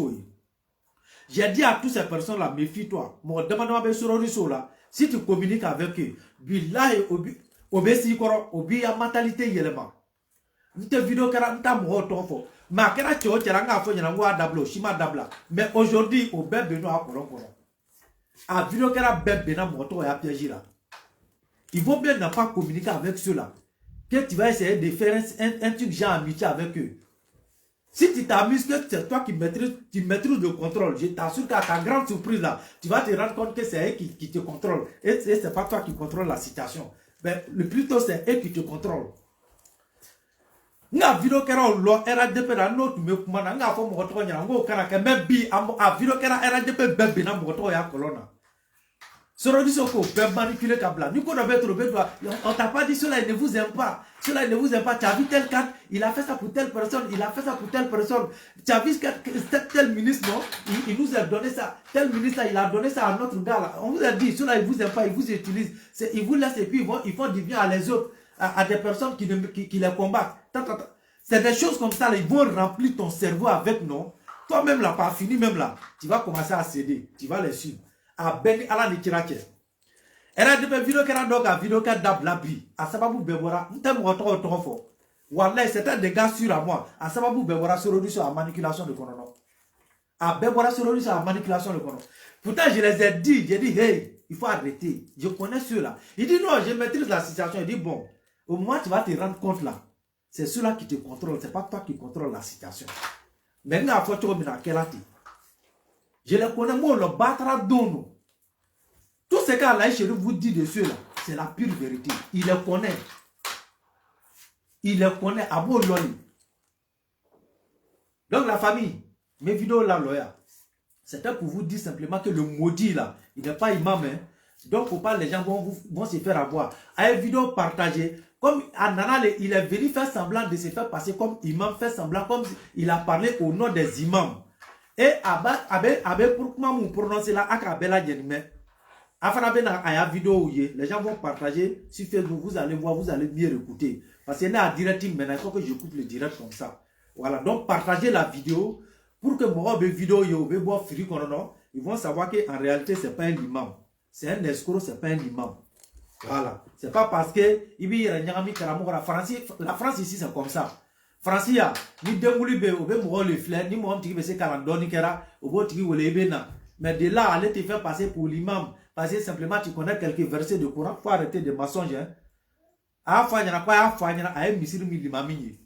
J'ai dit à toutes ces personnes-là, méfie-toi. Moi, demande-moi les terroristes là, si tu communiques avec eux, billahi obési koro, obi ya mentalité yelema. Nte vidéo kera nta mo tonfo. Ma kera cho chera nga fo nyana ngwa dablo, shima dabla. Mais aujourd'hui au bébé no akoron koron. A vidéo kera bébé na moto ya piège là. Il vaut bien ne pas communiquer avec ceux-là. Que tu vas essayer de faire un truc genre amitié avec eux. Si tu t'amuses que c'est toi qui maîtrises le contrôle, je t'assure qu'à ta grande surprise là, tu vas te rendre compte que c'est eux qui te contrôlent. Et c'est pas toi qui contrôle la situation. Mais le plus tôt c'est eux qui te contrôlent. Nga vidéo kera lo RHDP na note me kumana nga fo mo to nya ngo kana ke mebi a vidéo kera RHDP bebe na mo to ya kolona. Sorodi Soko peut manipuler Kabla. Nous qu'on avait trouvé toi. On t'a pas dit cela, il ne vous aime pas. Cela, il ne vous aime pas. Tu as vu tel cadre, il a fait ça pour telle personne, il a fait ça pour telle personne. Tu as vu tel ministre, non? Il nous a donné ça. Tel ministre, il a donné ça à notre gars là. On vous a dit, cela, il vous aime pas, il vous utilise. Il vous laisse et puis ils font du bien à les autres, à des personnes qui les combattent. C'est des choses comme ça, là, ils vont remplir ton cerveau avec, non? Toi-même là, pas fini même là, tu vas commencer à céder, tu vas les suivre. A Beni ala ni kirake. Era de vidéo kera doka vidéo ka dablabi. A sababu bebora, ntem woto fo. Wallahi c'était des gars sur à moi. A sababu bebora sorodi sur la manipulation de konono. A bebora sorodi sur la manipulation de konono. Pourtant je les ai dit, j'ai dit hey, il faut arrêter. Je connais ceux-là. Il dit non, je maîtrise la situation. Il dit bon, au moins tu vas te rendre compte là. C'est ceux-là qui te contrôlent, c'est pas toi qui contrôle la situation. Maintenant, il faut que tu je les connais, moi, le battra dono. Tout ce qu'Alain Chéri vous dit de ceux-là, c'est la pure vérité. Il les connaît. Il les connaît à beau loli. Donc la famille, mes vidéos là, c'était pour vous dire simplement que le maudit là, il n'est pas imam. Hein? Donc faut pas les gens vont se faire avoir. À une vidéo partagée, comme Anana, il est venu faire semblant de se faire passer comme imam, faire semblant comme il a parlé au nom des imams. Et pour prononcer là, les gens vont partager sur Facebook, vous allez voir, vous allez bien écouter. Parce qu'il y a un direct maintenant, il faut que j'écoute le direct comme ça. Voilà, donc partagez la vidéo pour que moi, vidéo, ils vont savoir qu'en réalité, ce n'est pas un imam. C'est un escroc, ce n'est pas un imam. Voilà. C'est pas parce que la France ici, c'est comme ça. Francia, ni demuli be obe mo le fleur ni mo tiki be se kalandoni kera obo tiki wole bena. Mais de là aller te faire passer pour l'imam parce que simplement tu connais quelques versets de Coran, faut arrêter de mensonges. Hein. A fanyana pas a fanyana a misir mi limamini.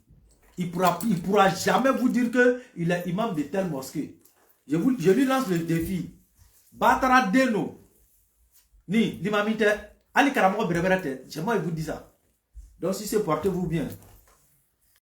Il pourra jamais vous dire que il est imam de telle mosquée. Je lui lance le défi. Batara deno ni limamite ali karamo breberete. Moi il vous dit ça. Donc si c'est portez-vous bien.